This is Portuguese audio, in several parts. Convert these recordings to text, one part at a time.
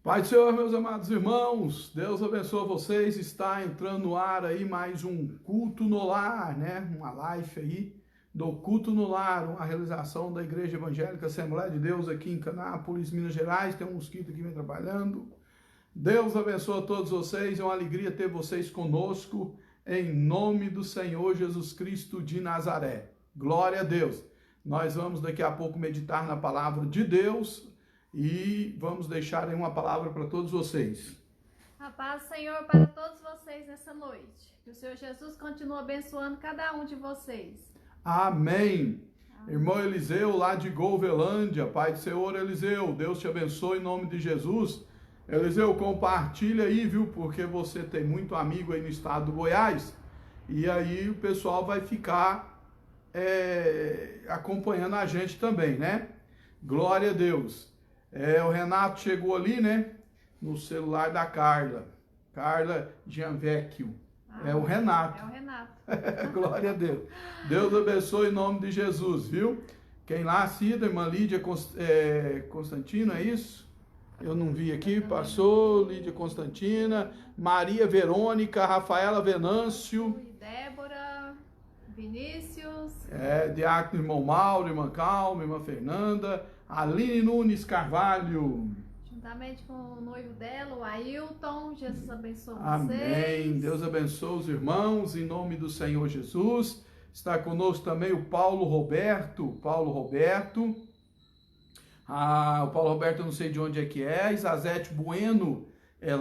Pai do Senhor, meus amados irmãos, Deus abençoe vocês. Está entrando no ar aí mais um culto no lar, né? Uma live aí do culto no lar, uma realização da Igreja Evangélica Assembleia de Deus aqui em Canápolis, Minas Gerais. Tem um mosquito aqui me atrapalhando. Deus abençoe a todos vocês. É uma alegria ter vocês conosco em nome do Senhor Jesus Cristo de Nazaré. Glória a Deus. Nós vamos daqui a pouco meditar na palavra de Deus. E vamos deixar aí uma palavra para todos vocês. A paz do Senhor para todos vocês nessa noite. Que o Senhor Jesus continue abençoando cada um de vocês. Amém. Irmão Eliseu, lá de Golvelândia, Pai do Senhor Eliseu, Deus te abençoe em nome de Jesus. Eliseu, compartilha aí, viu? Porque você tem muito amigo aí no estado do Goiás. E aí o pessoal vai ficar acompanhando a gente também, né? Glória a Deus. O Renato chegou ali, né? No celular da Carla. Carla Gianvecchio. É o Renato. É o Renato. Glória a Deus. Deus abençoe em nome de Jesus, viu? Quem lá assiste, irmã Lídia Constantino, é isso? Eu não vi aqui. Passou, Lídia Constantina, Maria Verônica, Rafaela Venâncio. Débora, Vinícius. Diácono irmão Mauro, irmã Calma, irmã Fernanda. Aline Nunes Carvalho. Juntamente com o noivo dela, o Ailton. Jesus abençoe vocês. Amém. Deus abençoe os irmãos, em nome do Senhor Jesus. Está conosco também o Paulo Roberto. O Paulo Roberto, eu não sei de onde é que é. Isazete Bueno,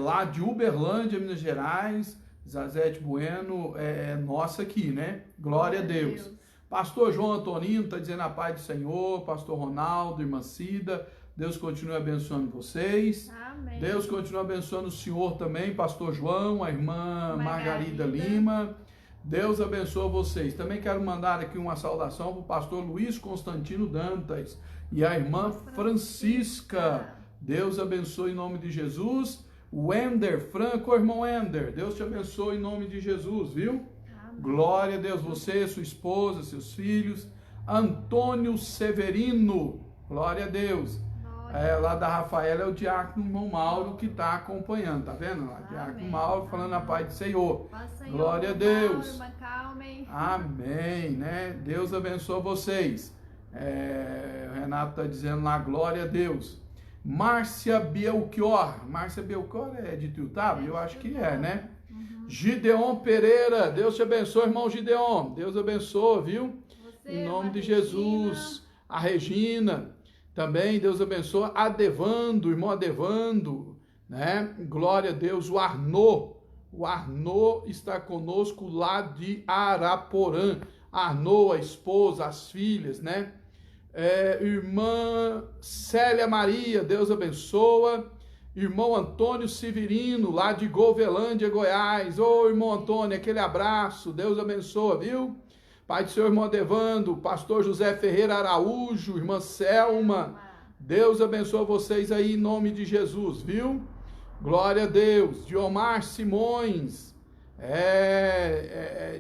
lá de Uberlândia, Minas Gerais. Isazete Bueno é nossa aqui, né? Glória a Deus. Pastor João Antonino está dizendo a paz do Senhor. Pastor Ronaldo, irmã Cida, Deus continue abençoando vocês. Amém. Deus continue abençoando o senhor também, Pastor João, a irmã Margarida Lima. Deus abençoe vocês. Também quero mandar aqui uma saudação para o pastor Luiz Constantino Dantas e a irmã Francisca. Deus abençoe em nome de Jesus. Wender Franco, irmão Wender, Deus te abençoe em nome de Jesus, viu? Glória a Deus, você, sua esposa, seus filhos. Antônio Severino, glória a Deus. Lá da Rafaela é o diácono irmão Mauro que está acompanhando, tá vendo? Lá, diácono Mauro falando a paz do Senhor. Glória a Deus. Amém, né? Deus abençoe vocês. O Renato está dizendo lá, glória a Deus. Márcia Belchior é de Tiltaba? Eu acho que é, né? Gideon Pereira, Deus te abençoe, irmão Gideon. Deus abençoe, viu? Em nome de Jesus. A Regina, também, Deus abençoe. Adevando, irmão Adevando, né? Glória a Deus. O Arnô está conosco lá de Araporã. Arnô, a esposa, as filhas, né? Irmã Célia Maria, Deus abençoa. Irmão Antônio Severino, lá de Golvelândia, Goiás. Ô, irmão Antônio, aquele abraço, Deus abençoa, viu? Pai do Senhor, irmão Adevando, pastor José Ferreira Araújo, irmã Selma, Deus abençoa vocês aí em nome de Jesus, viu? Glória a Deus. Diomar Simões,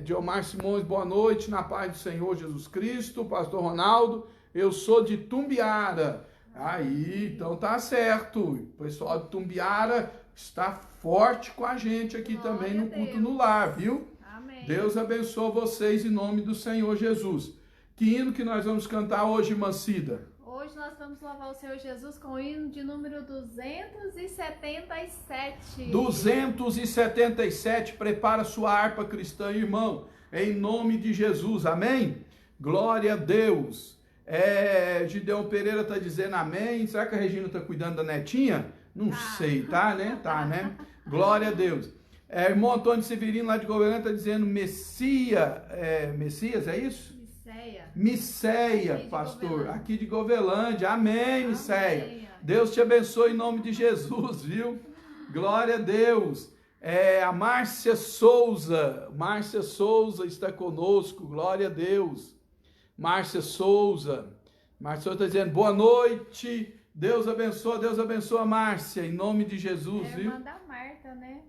Diomar Simões, boa noite, na paz do Senhor Jesus Cristo. Pastor Ronaldo, eu sou de Tumbiara. Aí, então tá certo. O pessoal de Tumbiara está forte com a gente aqui também no culto no lar, viu? Amém. Deus abençoe vocês em nome do Senhor Jesus. Que hino que nós vamos cantar hoje, irmã Cida? Hoje nós vamos louvar o Senhor Jesus com o hino de número 277. 277, prepara sua harpa cristã, irmão, em nome de Jesus, amém? Glória a Deus. Gideon Pereira está dizendo amém. Será que a Regina está cuidando da netinha? Não sei, tá, né? Tá, né? Glória a Deus. Irmão Antônio Severino, lá de Goiânia, está dizendo Messias, é isso? Misséia, pastor, aqui de Govelândia. Amém, Misséia. Deus te abençoe em nome de Jesus, viu? Glória a Deus. A Márcia Souza está conosco, glória a Deus. Márcia Souza está dizendo boa noite, Deus abençoa, Márcia, em nome de Jesus, viu? É a irmã da Marta, né?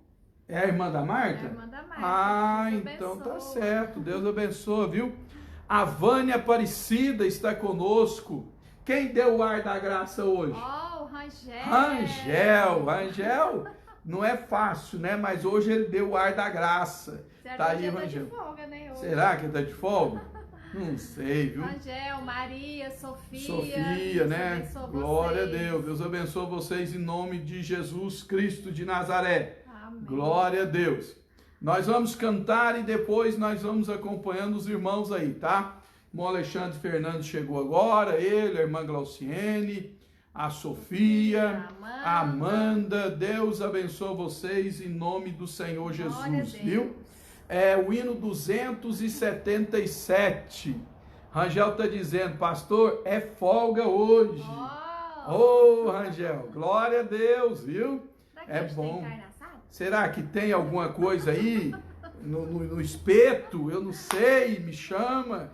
É a irmã da Marta? É a irmã da Marta. Então tá certo, Deus abençoa, viu? A Vânia Aparecida está conosco. Quem deu o ar da graça hoje? O Rangel. Rangel, não é fácil, né? Mas hoje ele deu o ar da graça. Tá aí, Rangel. Tá de folga, né, hoje? Será que ele tá de folga? Não sei, viu? Rangel, Maria, Sofia. Sofia, né? Glória vocês. a Deus. Deus abençoe vocês em nome de Jesus Cristo de Nazaré. Amém. Glória a Deus. Nós vamos cantar e depois nós vamos acompanhando os irmãos aí, tá? O Alexandre Fernandes chegou agora, ele, a irmã Glauciene, a Sofia, a Amanda. Deus abençoe vocês em nome do Senhor Jesus, viu? É o hino 277. Rangel está dizendo, pastor, é folga hoje. Oh, Rangel, glória a Deus, viu? É bom. Será que tem alguma coisa aí no espeto? Eu não sei, me chama.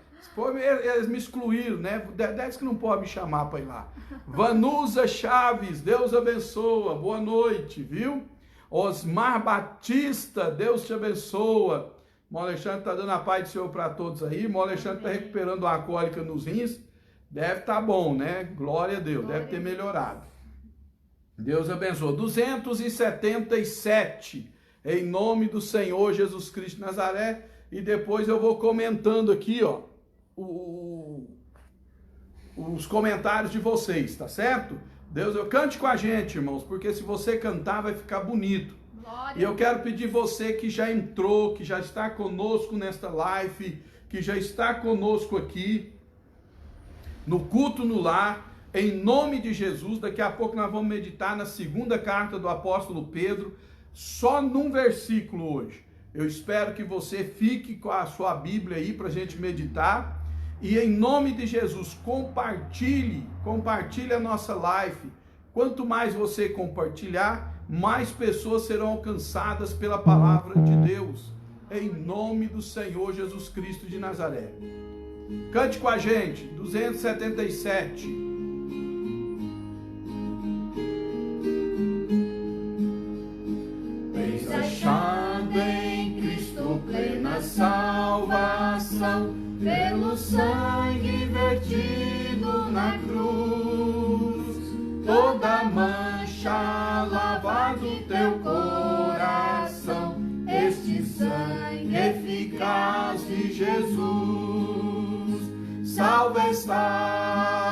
Eles me excluíram, né? Deve que não pode me chamar para ir lá. Vanusa Chaves, Deus abençoa, boa noite, viu? Osmar Batista, Deus te abençoa. O Alexandre está dando a paz do Senhor para todos aí. O Alexandre está recuperando a cólica nos rins. Deve estar bom, né? Glória a Deus, deve ter melhorado. Deus abençoe. 277, em nome do Senhor Jesus Cristo de Nazaré. E depois eu vou comentando aqui, ó, os comentários de vocês, tá certo? Deus, cante com a gente, irmãos, porque se você cantar vai ficar bonito. Glória. E eu quero pedir você que já entrou, que já está conosco nesta live, que já está conosco aqui no culto no lar, em nome de Jesus. Daqui a pouco nós vamos meditar na segunda carta do apóstolo Pedro, só num versículo hoje. Eu espero que você fique com a sua Bíblia aí para a gente meditar. E em nome de Jesus, compartilhe a nossa live. Quanto mais você compartilhar, mais pessoas serão alcançadas pela palavra de Deus. Em nome do Senhor Jesus Cristo de Nazaré. Cante com a gente, 277. Eis achado em Cristo plena salvação, pelo sangue vertido na cruz, toda mancha lavado teu coração, este sangue eficaz de Jesus. Salvo estás,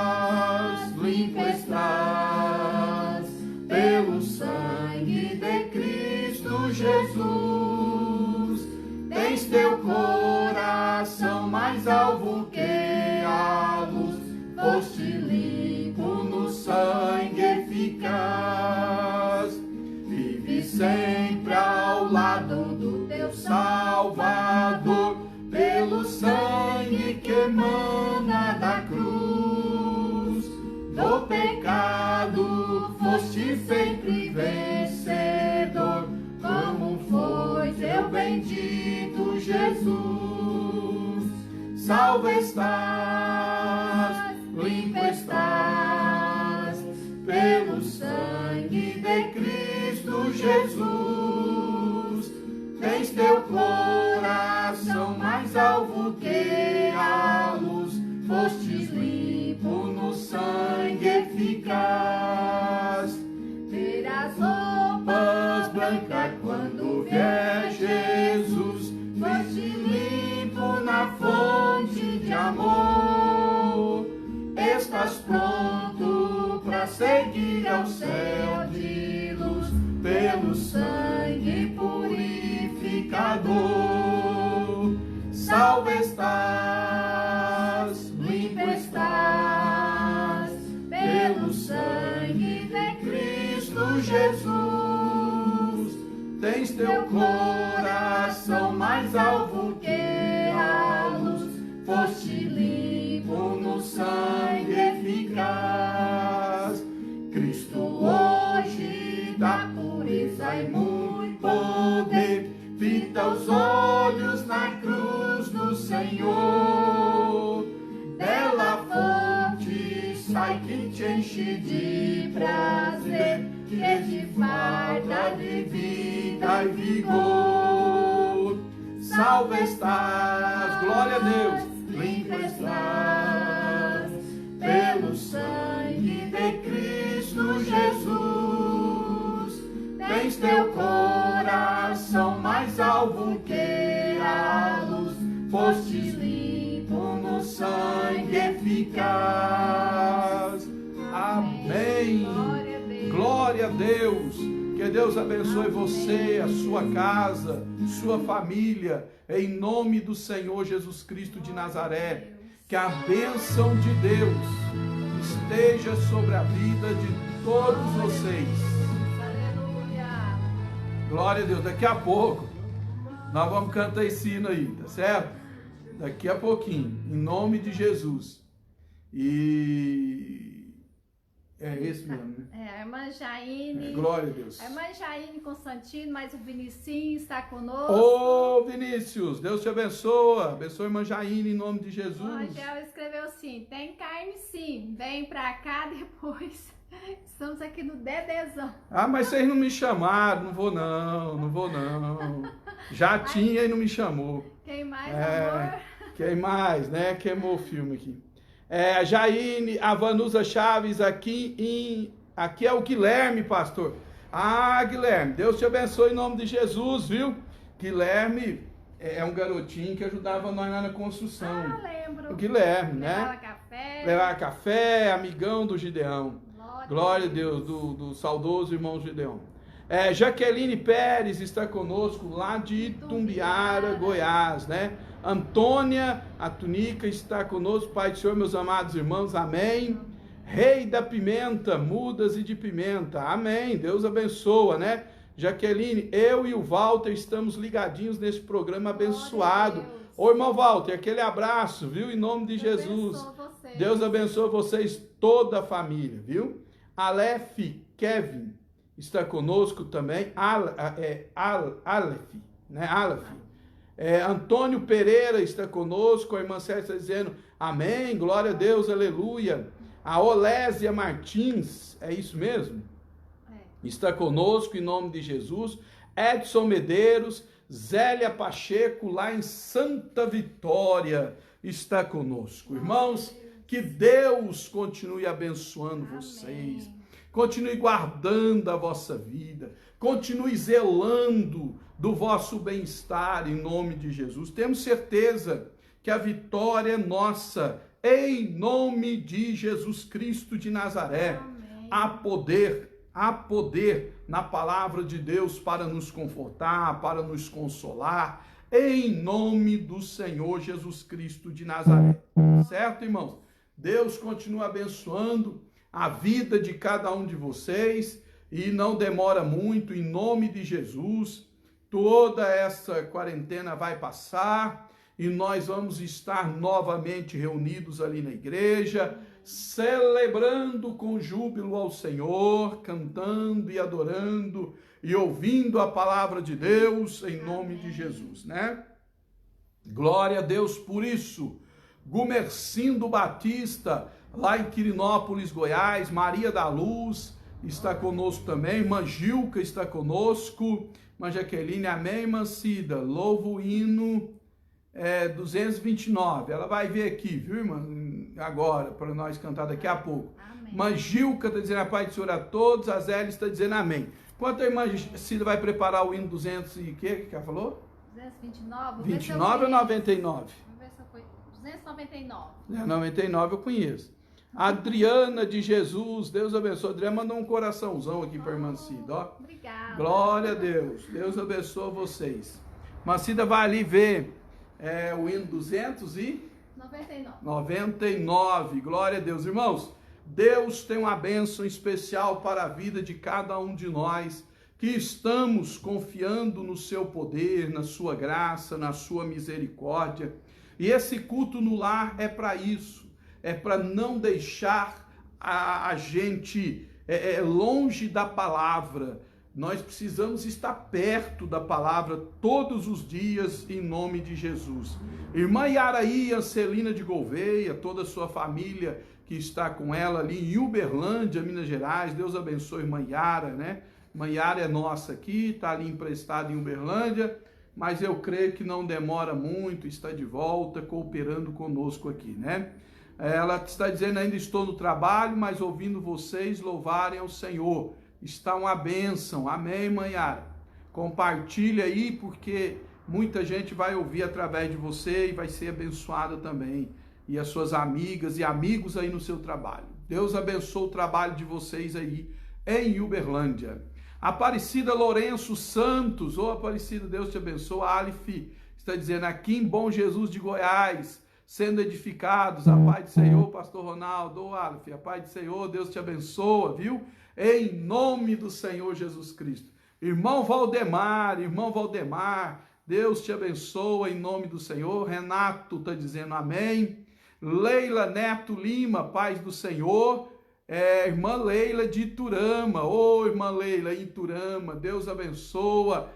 limpo estás, pelo sangue de Cristo Jesus. Tens teu coração mais alvo que a luz, foste limpo no sangue eficaz. Vive sempre ao lado do teu Salvador, pelo sangue que emana da cruz. Do pecado foste sempre vencedor, como foi teu bendito Jesus. Salvo estás, limpo estás, pelo sangue de Cristo Jesus. Tens teu coração mais alvo que a luz, fostes limpo no sangue eficaz. Terás roupas brancas quando vier Jesus, foste limpo na fonte de amor. Estás pronto para seguir ao céu de luz, pelo sangue purificador. Salvo estás, limpo estás, pelo sangue de Cristo Jesus. Tens teu coração mais alvo que a luz, foste limpo no sangue eficaz. Cristo hoje dá pureza e muito poder, fita os olhos na cruz do Senhor. Dela fonte sai que te enche de prazer, que te farta de vida e vigor. Salvo estás, glória a Deus, limpo estás, pelo sangue de Cristo Jesus. tens teu coração mais alvo que a luz, fostes limpo no sangue eficaz. Amém. Glória a Deus. Que Deus abençoe você, a sua casa, sua família, em nome do Senhor Jesus Cristo de Nazaré. Que a bênção de Deus esteja sobre a vida de todos vocês. Aleluia. Glória a Deus. Daqui a pouco nós vamos cantar esse hino aí, tá certo? Daqui a pouquinho, em nome de Jesus. E é esse mesmo, né? A irmã Jaine. Glória a Deus. A irmã Jaine Constantino, mas o Vinicinho está conosco. Ô Vinícius, Deus te abençoa. Abençoa a irmã Jaine em nome de O Jesus. Rangel escreveu assim: tem carne sim, vem pra cá depois. Estamos aqui no Dedezão. Ah, mas vocês não me chamaram, não vou não. Já tinha e não me chamou. Quem mais, amor? Quem mais, né? Queimou o filme aqui. A Jaine, a Vanusa Chaves aqui é o Guilherme, pastor. Ah, Guilherme, Deus te abençoe em nome de Jesus, viu? Guilherme é um garotinho que ajudava nós lá na construção. Ah, lembro. O Guilherme, Levava né? café. Levava café, amigão do Gideão. Glória a Deus, do saudoso irmão Gideão. Jaqueline Pérez está conosco lá de Itumbiara, Goiás, né? Antônia, a Tunica está conosco, Pai do Senhor, meus amados irmãos, amém. Rei da Pimenta, mudas e de pimenta, amém. Deus abençoa, né? Jaqueline, eu e o Walter estamos ligadinhos nesse programa abençoado. Ô irmão Walter, aquele abraço, viu? Em nome de Jesus. Deus abençoe vocês, toda a família, viu? Aleph Kevin está conosco também. Aleph, né? Aleph. Antônio Pereira está conosco. A irmã Célia está dizendo amém, glória a Deus, aleluia. A Olésia Martins, é isso mesmo? Está conosco em nome de Jesus. Edson Medeiros, Zélia Pacheco, lá em Santa Vitória, está conosco. Irmãos, que Deus continue abençoando vocês, continue guardando a vossa vida, continue zelando do vosso bem-estar em nome de Jesus. Temos certeza que a vitória é nossa, em nome de Jesus Cristo de Nazaré. Há poder na palavra de Deus para nos confortar, para nos consolar, em nome do Senhor Jesus Cristo de Nazaré. Certo, irmãos? Deus continua abençoando a vida de cada um de vocês e não demora muito, em nome de Jesus. Toda essa quarentena vai passar e nós vamos estar novamente reunidos ali na igreja, celebrando com júbilo ao Senhor, cantando e adorando e ouvindo a palavra de Deus em nome de Jesus, né? Glória a Deus por isso. Gumercindo Batista, lá em Quirinópolis, Goiás, Maria da Luz está conosco também, irmã Gilca está conosco, irmã Jaqueline, amém, irmã Cida, louvo o hino 229, ela vai ver aqui, viu, irmã, agora, para nós cantar daqui a pouco. Irmã Gilca está dizendo a paz do Senhor a todos, a Zélia está dizendo amém. Enquanto a irmã Cida vai preparar o hino 200 e o que ela falou? 229. 29 ou 99? 299. 99 eu conheço. Adriana de Jesus, Deus abençoe. Adriana mandou um coraçãozão aqui para a irmã Cida, ó. Obrigada. Glória a Deus. Deus abençoe vocês. Irmã Cida vai ali ver o hino 299. Glória a Deus. Irmãos, Deus tem uma bênção especial para a vida de cada um de nós que estamos confiando no seu poder, na sua graça, na sua misericórdia. E esse culto no lar é para isso, é para não deixar a gente longe da palavra. Nós precisamos estar perto da palavra todos os dias em nome de Jesus. Irmã Yaraí Ancelina de Gouveia, toda a sua família que está com ela ali em Uberlândia, Minas Gerais, Deus abençoe irmã Yara, né? Irmã Yara é nossa aqui, está ali emprestada em Uberlândia, mas eu creio que não demora muito, está de volta, cooperando conosco aqui, né? Ela está dizendo, ainda estou no trabalho, mas ouvindo vocês louvarem ao Senhor. está uma bênção. Amém, Maiara? Compartilha aí, porque muita gente vai ouvir através de você e vai ser abençoada também. E as suas amigas e amigos aí no seu trabalho. Deus abençoe o trabalho de vocês aí em Uberlândia. Aparecida Lourenço Santos, ô Aparecida, Deus te abençoe. A Alif está dizendo aqui em Bom Jesus de Goiás, sendo edificados, a paz do Senhor, pastor Ronaldo, ô Alif, a paz do Senhor, Deus te abençoa, viu? Em nome do Senhor Jesus Cristo. Irmão Valdemar, Deus te abençoa em nome do Senhor. Renato está dizendo amém. Leila Neto Lima, paz do Senhor. Irmã Leila de Iturama, ô irmã Leila em Iturama, Deus abençoa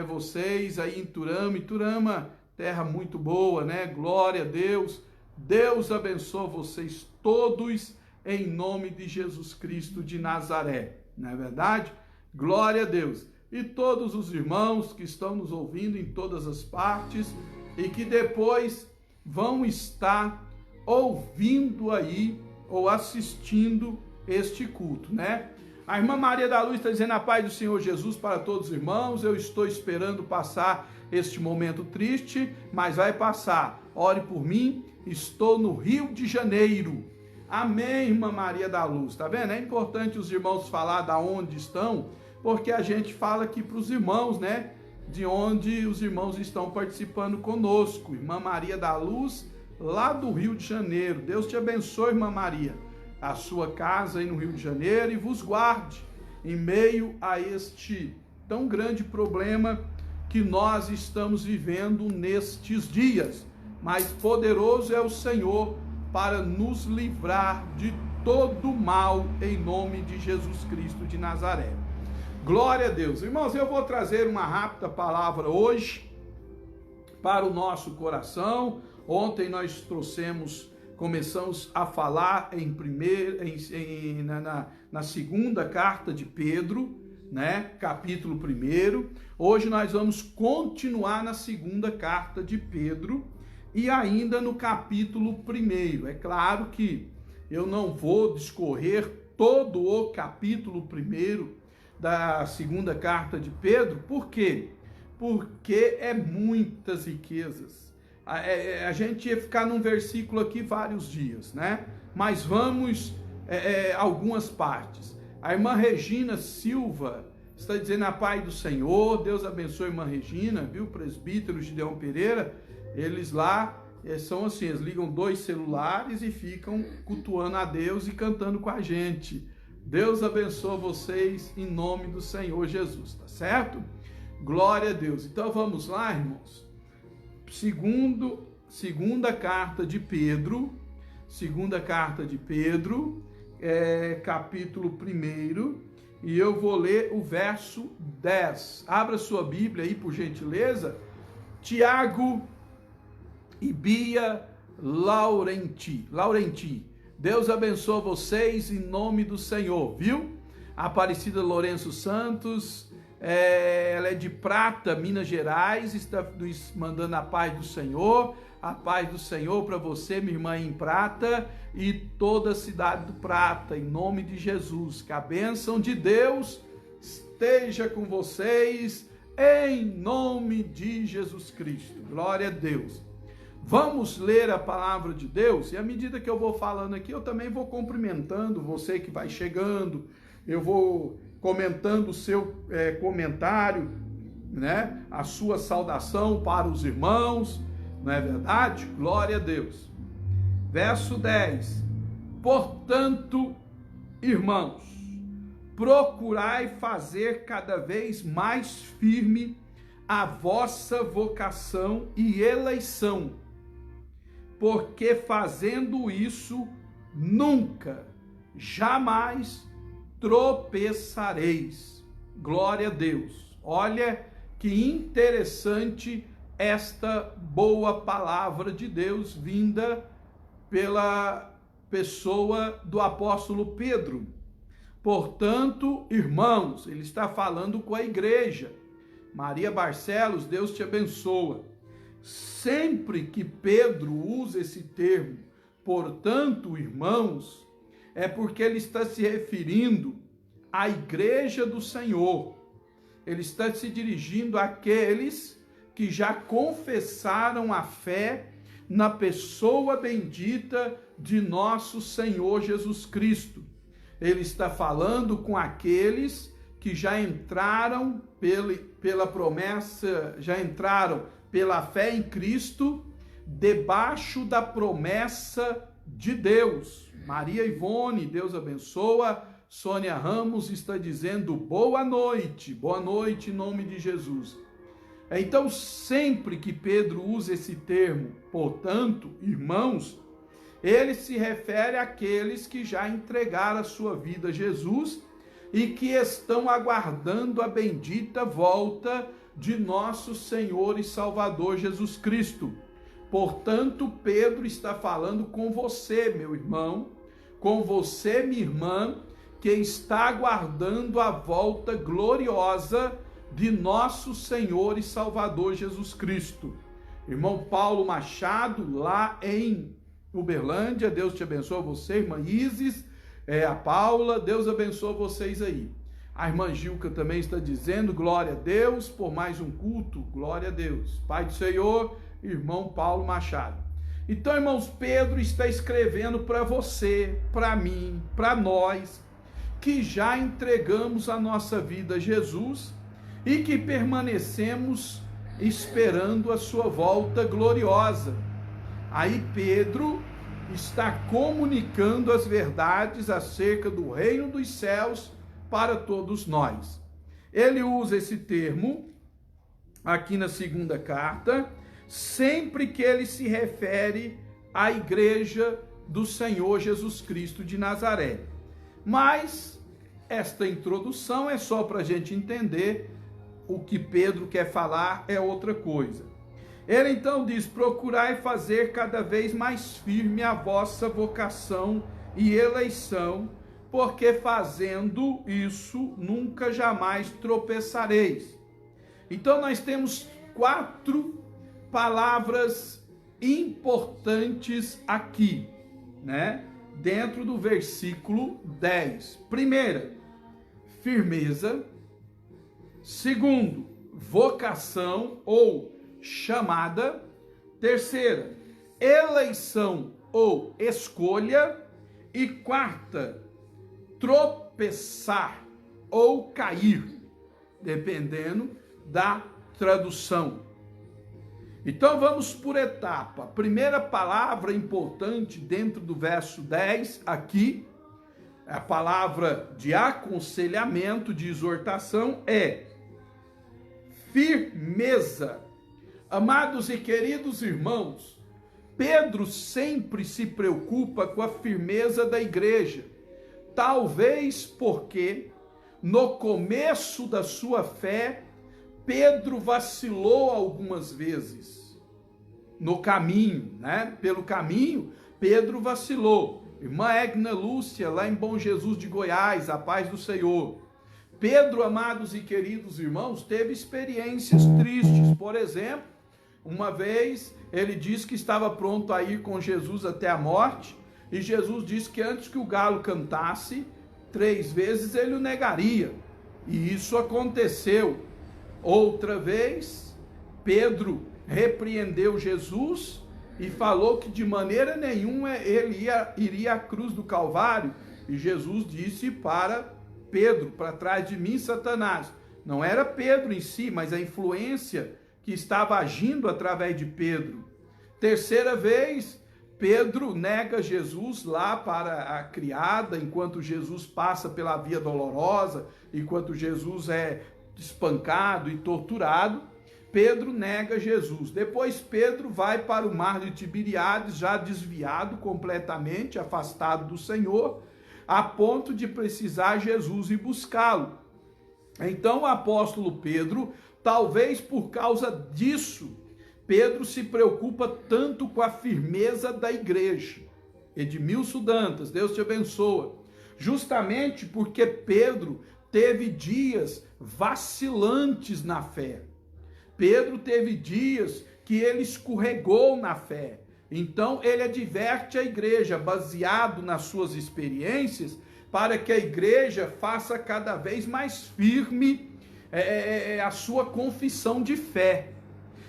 vocês aí em Iturama, terra muito boa, né? Glória a Deus. Deus abençoa vocês todos em nome de Jesus Cristo de Nazaré, não é verdade? Glória a Deus. E todos os irmãos que estão nos ouvindo em todas as partes e que depois vão estar ouvindo aí ou assistindo este culto, né? A irmã Maria da Luz está dizendo a paz do Senhor Jesus para todos os irmãos. Eu estou esperando passar este momento triste, mas vai passar. Ore por mim, estou no Rio de Janeiro. Amém, irmã Maria da Luz. Tá vendo? É importante os irmãos falar da onde estão, porque a gente fala aqui para os irmãos, né? De onde os irmãos estão participando conosco. Irmã Maria da Luz, lá do Rio de Janeiro. Deus te abençoe, irmã Maria, a sua casa aí no Rio de Janeiro, e vos guarde em meio a este tão grande problema que nós estamos vivendo nestes dias. Mas poderoso é o Senhor para nos livrar de todo mal em nome de Jesus Cristo de Nazaré. Glória a Deus. Irmãos, eu vou trazer uma rápida palavra hoje para o nosso coração. Ontem nós começamos a falar na segunda carta de Pedro, né? Capítulo 1. Hoje nós vamos continuar na segunda carta de Pedro e ainda no capítulo 1. É claro que eu não vou discorrer todo o capítulo 1 da segunda carta de Pedro. Por quê? Porque é muitas riquezas. A gente ia ficar num versículo aqui vários dias, né? Mas vamos algumas partes. A irmã Regina Silva está dizendo a paz do Senhor. Deus abençoe a irmã Regina, viu? Presbítero Gideão Pereira, eles lá são assim, eles ligam 2 celulares e ficam cultuando a Deus e cantando com a gente. Deus abençoe vocês em nome do Senhor Jesus, tá certo? Glória a Deus. Então vamos lá, irmãos. Segunda carta de Pedro, capítulo 1, e eu vou ler o verso 10. Abra sua Bíblia aí, por gentileza. Tiago e Bia Laurenti. Deus abençoe vocês em nome do Senhor, viu? Aparecida Lourenço Santos, ela é de Prata, Minas Gerais, está nos mandando a paz do Senhor para você, minha irmã em Prata, e toda a cidade do Prata, em nome de Jesus. Que a bênção de Deus esteja com vocês, em nome de Jesus Cristo. Glória a Deus. Vamos ler a palavra de Deus, e à medida que eu vou falando aqui, eu também vou cumprimentando você que vai chegando, eu vou comentando o seu comentário, né? A sua saudação para os irmãos, não é verdade? Glória a Deus. Verso 10. Portanto, irmãos, procurai fazer cada vez mais firme a vossa vocação e eleição, porque fazendo isso, nunca, jamais tropeçareis. Glória a Deus. Olha que interessante esta boa palavra de Deus vinda pela pessoa do apóstolo Pedro. Portanto, irmãos, ele está falando com a igreja. Maria Barcelos, Deus te abençoa. Sempre que Pedro usa esse termo, portanto, irmãos, é porque ele está se referindo à igreja do Senhor. Ele está se dirigindo àqueles que já confessaram a fé na pessoa bendita de nosso Senhor Jesus Cristo. Ele está falando com aqueles que já entraram pela promessa, já entraram pela fé em Cristo, debaixo da promessa de Deus. Maria Ivone, Deus abençoa. Sônia Ramos está dizendo boa noite em nome de Jesus. Então, sempre que Pedro usa esse termo, portanto, irmãos, ele se refere àqueles que já entregaram a sua vida a Jesus e que estão aguardando a bendita volta de nosso Senhor e Salvador Jesus Cristo. Portanto, Pedro está falando com você, meu irmão, com você, minha irmã, que está aguardando a volta gloriosa de nosso Senhor e Salvador Jesus Cristo. Irmão Paulo Machado, lá em Uberlândia, Deus te abençoe, você, irmã Isis, a Paula, Deus abençoe vocês aí. A irmã Gilca também está dizendo, glória a Deus, por mais um culto, glória a Deus. Pai do Senhor, irmão Paulo Machado. Então, irmãos, Pedro está escrevendo para você, para mim, para nós, que já entregamos a nossa vida a Jesus e que permanecemos esperando a sua volta gloriosa. Aí Pedro está comunicando as verdades acerca do reino dos céus para todos nós. Ele usa esse termo aqui na segunda carta, sempre que ele se refere à igreja do Senhor Jesus Cristo de Nazaré. Mas esta introdução é só para a gente entender o que Pedro quer falar é outra coisa. Ele então diz, procurai fazer cada vez mais firme a vossa vocação e eleição, porque fazendo isso nunca jamais tropeçareis. Então nós temos 4 palavras importantes aqui, né? Dentro do versículo 10. Primeira, firmeza. Segundo, vocação ou chamada. Terceira, eleição ou escolha. E quarta, tropeçar ou cair, dependendo da tradução. Então vamos por etapa. A primeira palavra importante dentro do verso 10 aqui, a palavra de aconselhamento, de exortação é firmeza. Amados e queridos irmãos, Pedro sempre se preocupa com a firmeza da igreja, talvez porque no começo da sua fé, Pedro vacilou algumas vezes no caminho, né? Pelo caminho, Pedro vacilou. Irmã Egna Lúcia, lá em Bom Jesus de Goiás, a paz do Senhor. Pedro, amados e queridos irmãos, teve experiências tristes. Por exemplo, uma vez ele disse que estava pronto a ir com Jesus até a morte, e Jesus disse que antes que o galo cantasse, 3 vezes ele o negaria. E isso aconteceu. Outra vez, Pedro repreendeu Jesus e falou que de maneira nenhuma ele iria à cruz do Calvário. E Jesus disse para Pedro, para trás de mim, Satanás. Não era Pedro em si, mas a influência que estava agindo através de Pedro. Terceira vez, Pedro nega Jesus lá para a criada, enquanto Jesus passa pela via dolorosa, enquanto Jesus é espancado e torturado. Pedro nega Jesus. Depois Pedro vai para o mar de Tiberíades, já desviado completamente, afastado do Senhor, a ponto de precisar Jesus e buscá-lo. Então o apóstolo Pedro, talvez por causa disso, Pedro se preocupa tanto com a firmeza da igreja. Edmilson Dantas, Deus te abençoa. Justamente porque Pedro teve dias vacilantes na fé. Pedro teve dias que ele escorregou na fé. Então ele adverte a igreja, baseado nas suas experiências, para que a igreja faça cada vez mais firme a sua confissão de fé.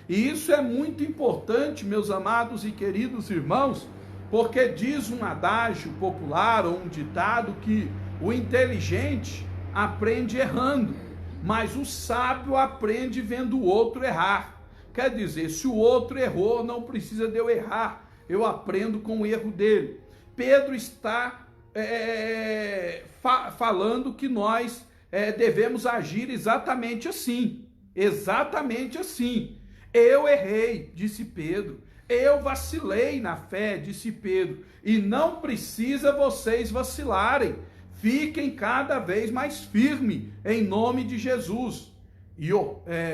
E isso é muito importante, meus amados e queridos irmãos, porque diz um adágio popular ou um ditado que o inteligente aprende errando, mas o sábio aprende vendo o outro errar. Quer dizer, se o outro errou, não precisa de eu errar, eu aprendo com o erro dele. Pedro está falando que nós devemos agir exatamente assim. Exatamente assim. Eu errei, disse Pedro. Eu vacilei na fé, disse Pedro. E não precisa vocês vacilarem. Fiquem cada vez mais firmes, em nome de Jesus. E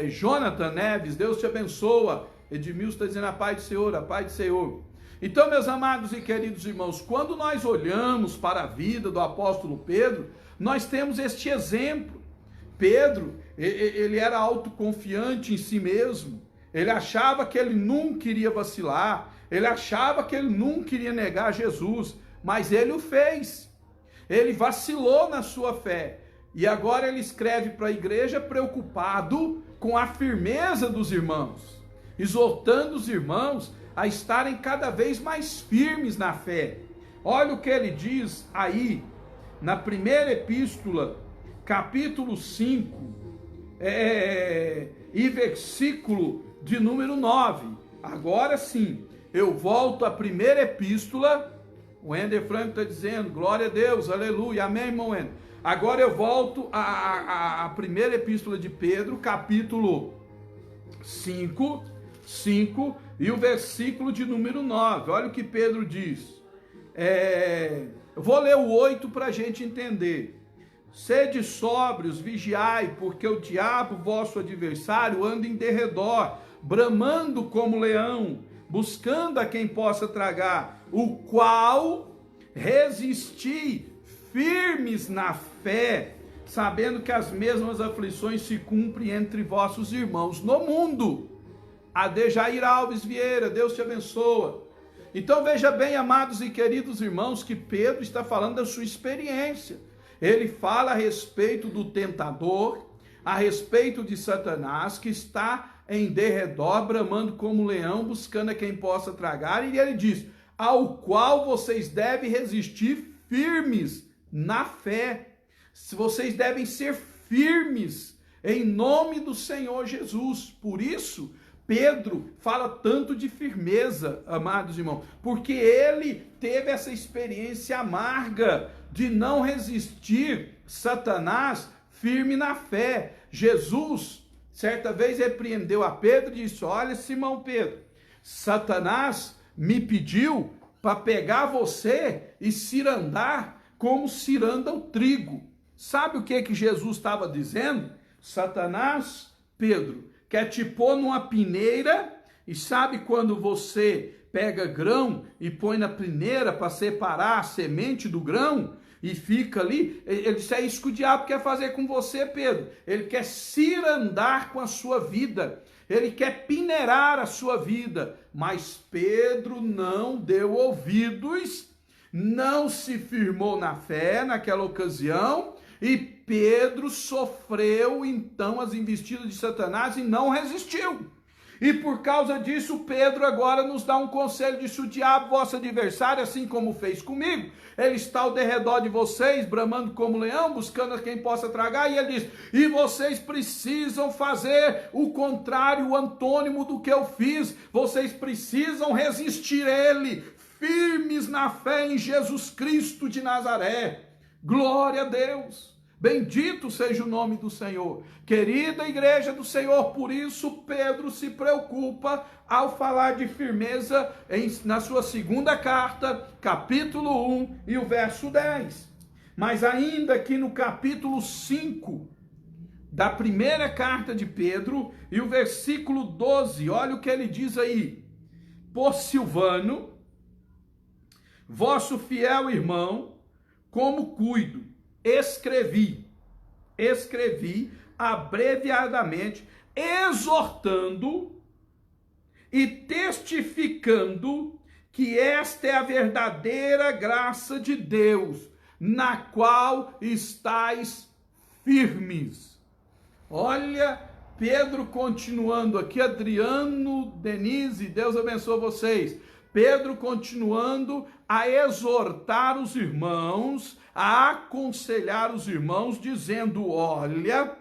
Jonathan Neves, Deus te abençoa. Edmilson está dizendo a paz do Senhor, a paz do Senhor. Então, meus amados e queridos irmãos, quando nós olhamos para a vida do apóstolo Pedro, nós temos este exemplo. Pedro, ele era autoconfiante em si mesmo, ele achava que ele nunca iria vacilar, ele achava que ele nunca iria negar Jesus, mas ele o fez. Ele vacilou na sua fé, e agora ele escreve para a igreja preocupado com a firmeza dos irmãos, exortando os irmãos a estarem cada vez mais firmes na fé. Olha o que ele diz aí, na primeira epístola, capítulo 5, e versículo de número 9. Agora sim, eu volto à primeira epístola. O Ender Franco está dizendo, glória a Deus, aleluia, amém, irmão Ender. Agora eu volto à primeira epístola de Pedro, capítulo 5, e o versículo de número 9. Olha o que Pedro diz. Eu vou ler o 8 para a gente entender. Sede sóbrios, vigiai, porque o diabo, vosso adversário, anda em derredor, bramando como leão, buscando a quem possa tragar, o qual resisti firmes na fé, sabendo que as mesmas aflições se cumprem entre vossos irmãos no mundo. Adejair Alves Vieira, Deus te abençoa. Então veja bem, amados e queridos irmãos, que Pedro está falando da sua experiência. Ele fala a respeito do tentador, a respeito de Satanás, que está em derredor, bramando como leão, buscando a quem possa tragar, e ele diz, ao qual vocês devem resistir firmes na fé. Vocês devem ser firmes em nome do Senhor Jesus. Por isso, Pedro fala tanto de firmeza, amados irmãos, porque ele teve essa experiência amarga de não resistir Satanás firme na fé. Jesus, certa vez, repreendeu a Pedro e disse, olha, Simão Pedro, Satanás me pediu para pegar você e cirandar como ciranda o trigo. Sabe o que Jesus estava dizendo? Satanás, Pedro, quer te pôr numa peneira, e sabe quando você pega grão e põe na peneira para separar a semente do grão e fica ali? Ele disse, é isso que o diabo quer fazer com você, Pedro. Ele quer cirandar com a sua vida, ele quer peneirar a sua vida. Mas Pedro não deu ouvidos, não se firmou na fé naquela ocasião, e Pedro sofreu então as investidas de Satanás e não resistiu. E por causa disso, Pedro agora nos dá um conselho, disse, o diabo, vosso adversário, assim como fez comigo, ele está ao derredor de vocês, bramando como leão, buscando a quem possa tragar, e ele diz, e vocês precisam fazer o contrário, o antônimo do que eu fiz, vocês precisam resistir a ele, firmes na fé em Jesus Cristo de Nazaré. Glória a Deus. Bendito seja o nome do Senhor. Querida igreja do Senhor, por isso Pedro se preocupa ao falar de firmeza na sua segunda carta, capítulo 1 e o verso 10. Mas ainda aqui no capítulo 5 da primeira carta de Pedro e o versículo 12, olha o que ele diz aí. Por Silvano, vosso fiel irmão, como cuido, escrevi abreviadamente, exortando e testificando que esta é a verdadeira graça de Deus. na qual estáis firmes. Olha, Pedro continuando aqui, Adriano, Denise, Deus abençoe vocês. Pedro continuando a exortar os irmãos, a aconselhar os irmãos, dizendo: olha,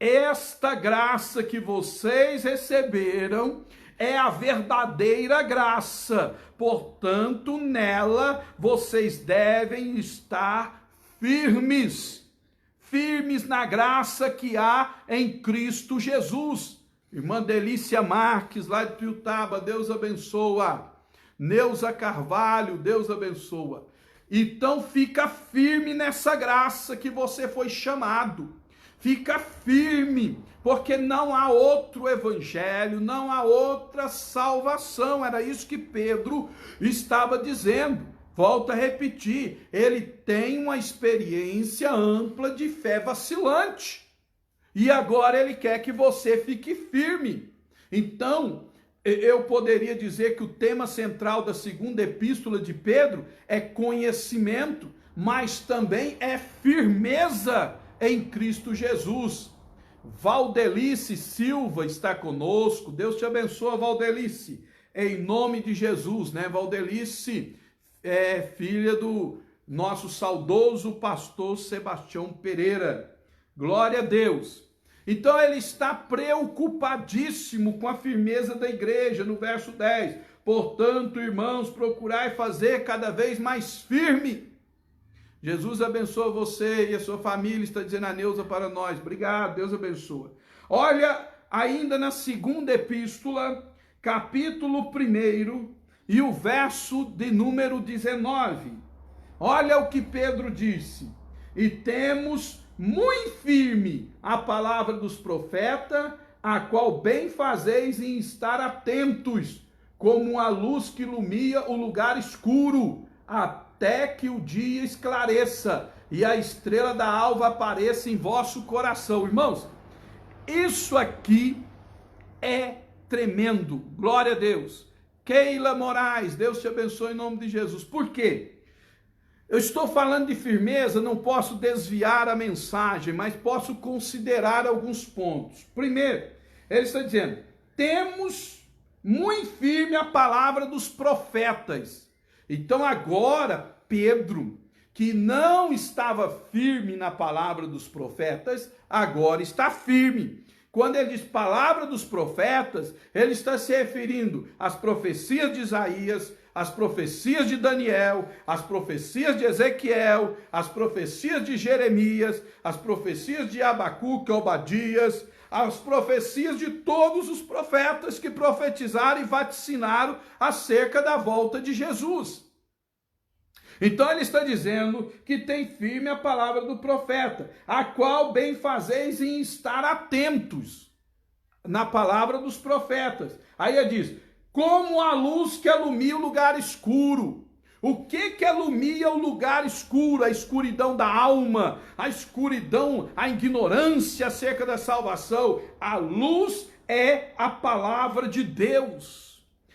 esta graça que vocês receberam é a verdadeira graça, portanto, nela vocês devem estar firmes. Firmes na graça que há em Cristo Jesus. Irmã Delícia Marques, lá de Piutaba, Deus abençoa. Neuza Carvalho, Deus abençoa. Então fica firme nessa graça que você foi chamado. Fica firme, porque não há outro evangelho, não há outra salvação. Era isso que Pedro estava dizendo. Volto a repetir, ele tem uma experiência ampla de fé vacilante. E agora ele quer que você fique firme. Então, eu poderia dizer que o tema central da segunda epístola de Pedro é conhecimento, mas também é firmeza em Cristo Jesus. Valdelice Silva está conosco. Deus te abençoe, Valdelice. Em nome de Jesus, né? Valdelice é filha do nosso saudoso pastor Sebastião Pereira. Glória a Deus. Então ele está preocupadíssimo com a firmeza da igreja, no verso 10. Portanto, irmãos, procurai fazer cada vez mais firme. Jesus abençoe você e a sua família, está dizendo a Neuza para nós. Obrigado, Deus abençoe. Olha, ainda na segunda epístola, capítulo 1, e o verso de número 19. Olha o que Pedro disse. E temos muito firme a palavra dos profetas, a qual bem fazeis em estar atentos, como a luz que ilumina o lugar escuro, até que o dia esclareça e a estrela da alva apareça em vosso coração. Irmãos, isso aqui é tremendo. Glória a Deus. Keila Moraes, Deus te abençoe em nome de Jesus. Por quê? Eu estou falando de firmeza, não posso desviar a mensagem, mas posso considerar alguns pontos. Primeiro, ele está dizendo, temos muito firme a palavra dos profetas. Então agora, Pedro, que não estava firme na palavra dos profetas, agora está firme. Quando ele diz palavra dos profetas, ele está se referindo às profecias de Isaías, às profecias de Daniel, às profecias de Ezequiel, às profecias de Jeremias, às profecias de Abacuque, Obadias, às profecias de todos os profetas que profetizaram e vaticinaram acerca da volta de Jesus. Então ele está dizendo que tem firme a palavra do profeta, a qual bem fazeis em estar atentos na palavra dos profetas. Aí ele diz, como a luz que alumia o lugar escuro. O que alumia o lugar escuro? A escuridão da alma, a escuridão, a ignorância acerca da salvação. A luz é a palavra de Deus.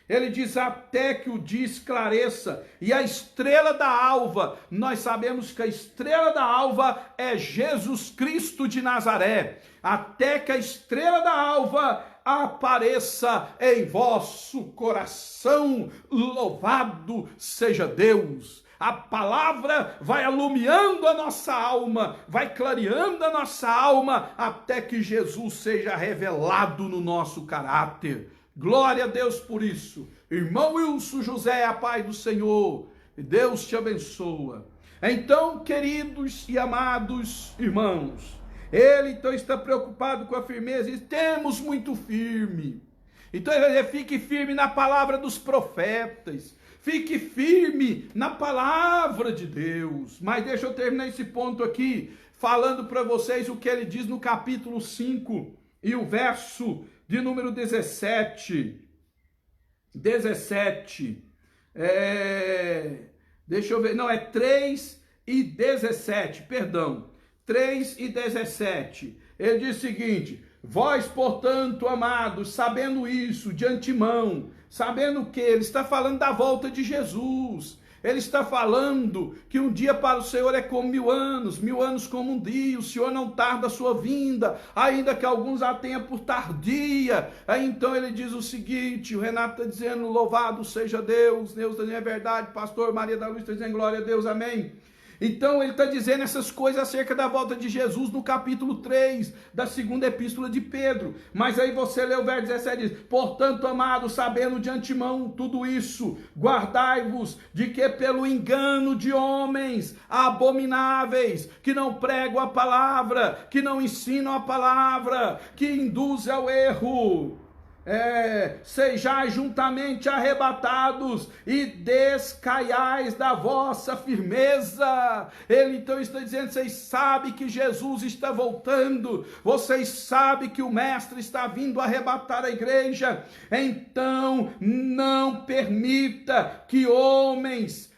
Ele diz, até que o dia esclareça, e a estrela da alva, nós sabemos que a estrela da alva é Jesus Cristo de Nazaré, até que a estrela da alva apareça em vosso coração, louvado seja Deus. A palavra vai alumiando a nossa alma, vai clareando a nossa alma, até que Jesus seja revelado no nosso caráter. Glória a Deus por isso. Irmão Wilson José, a paz do Senhor. Deus te abençoa. Então, queridos e amados irmãos, ele então está preocupado com a firmeza e temos muito firme. Então ele vai dizer, fique firme na palavra dos profetas. Fique firme na palavra de Deus. Mas deixa eu terminar esse ponto aqui, falando para vocês o que ele diz no capítulo 5 e o verso de número 17, deixa eu ver, não, é 3 e 17, perdão, 3 e 17, ele diz o seguinte, vós, portanto, amados, sabendo isso de antemão, sabendo que ele está falando da volta de Jesus, Ele está falando que um dia para o Senhor é como 1000 anos como um dia. O Senhor não tarda a sua vinda, ainda que alguns a tenham por tardia. Aí então ele diz o seguinte, o Renato está dizendo, louvado seja Deus, Deus está dizendo é verdade, pastor Maria da Luz está dizendo glória a Deus, amém. Então ele está dizendo essas coisas acerca da volta de Jesus no capítulo 3 da segunda epístola de Pedro. Mas aí você lê o verso 17 e diz, portanto, amados, sabendo de antemão tudo isso, guardai-vos de que pelo engano de homens abomináveis, que não pregam a palavra, que não ensinam a palavra, que induzem ao erro, sejais juntamente arrebatados e descaiais da vossa firmeza. Ele então está dizendo, vocês sabem que Jesus está voltando, vocês sabem que o mestre está vindo arrebatar a igreja, então não permita que homens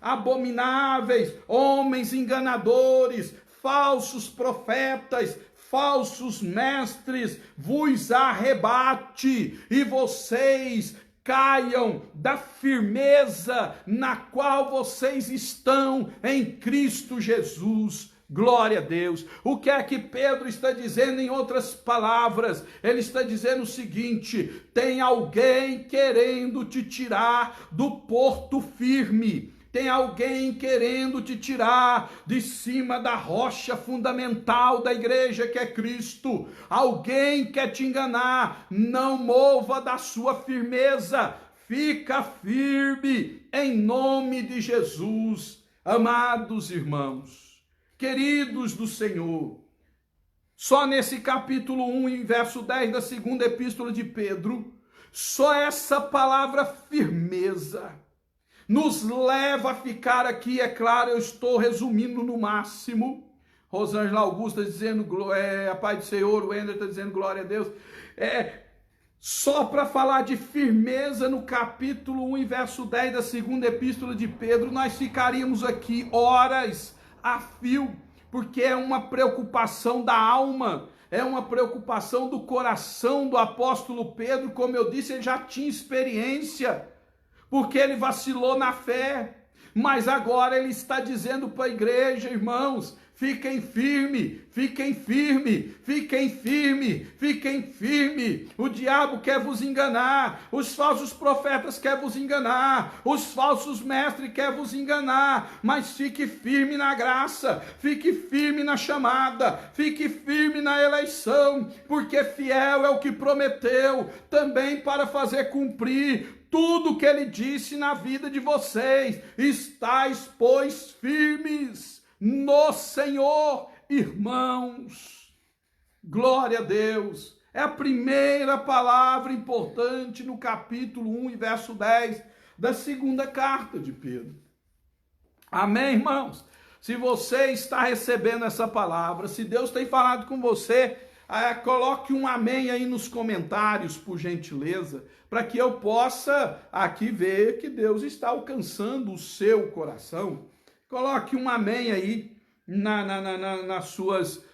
abomináveis, homens enganadores, falsos profetas, falsos mestres vos arrebate e vocês caiam da firmeza na qual vocês estão em Cristo Jesus. Glória a Deus. O que é que Pedro está dizendo em outras palavras? Ele está dizendo o seguinte, tem alguém querendo te tirar do porto firme. Tem alguém querendo te tirar de cima da rocha fundamental da igreja que é Cristo. Alguém quer te enganar. Não mova da sua firmeza. Fica firme em nome de Jesus. Amados irmãos, queridos do Senhor, só nesse capítulo 1 e verso 10 da segunda epístola de Pedro, só essa palavra firmeza nos leva a ficar aqui, é claro, eu estou resumindo no máximo. Rosângela Augusta dizendo, a paz do Senhor, o Ender está dizendo glória a Deus. Só para falar de firmeza no capítulo 1 e verso 10 da segunda epístola de Pedro, nós ficaríamos aqui horas a fio, porque é uma preocupação da alma, é uma preocupação do coração do apóstolo Pedro. Como eu disse, ele já tinha experiência, porque ele vacilou na fé, mas agora ele está dizendo para a igreja, irmãos, fiquem firme, fiquem firme, fiquem firme, fiquem firme. O diabo quer vos enganar, os falsos profetas querem vos enganar, os falsos mestres querem vos enganar, mas fique firme na graça, fique firme na chamada, fique firme na eleição, porque fiel é o que prometeu, também para fazer cumprir tudo que ele disse na vida de vocês. Estais, pois, firmes no Senhor, irmãos. Glória a Deus. É a primeira palavra importante no capítulo 1 e verso 10 da segunda carta de Pedro. Amém, irmãos? Se você está recebendo essa palavra, se Deus tem falado com você, coloque um amém aí nos comentários, por gentileza, para que eu possa aqui ver que Deus está alcançando o seu coração. Coloque um amém aí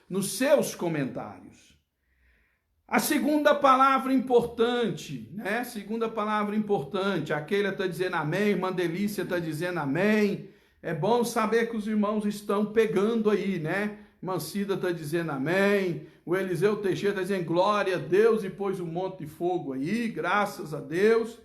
nos seus comentários. A segunda palavra importante, né? Segunda palavra importante, a Keila está dizendo amém, irmã Delícia está dizendo amém. É bom saber que os irmãos estão pegando aí, né? Mancida está dizendo amém, o Eliseu Teixeira está dizendo glória a Deus e pôs um monte de fogo aí, graças a Deus.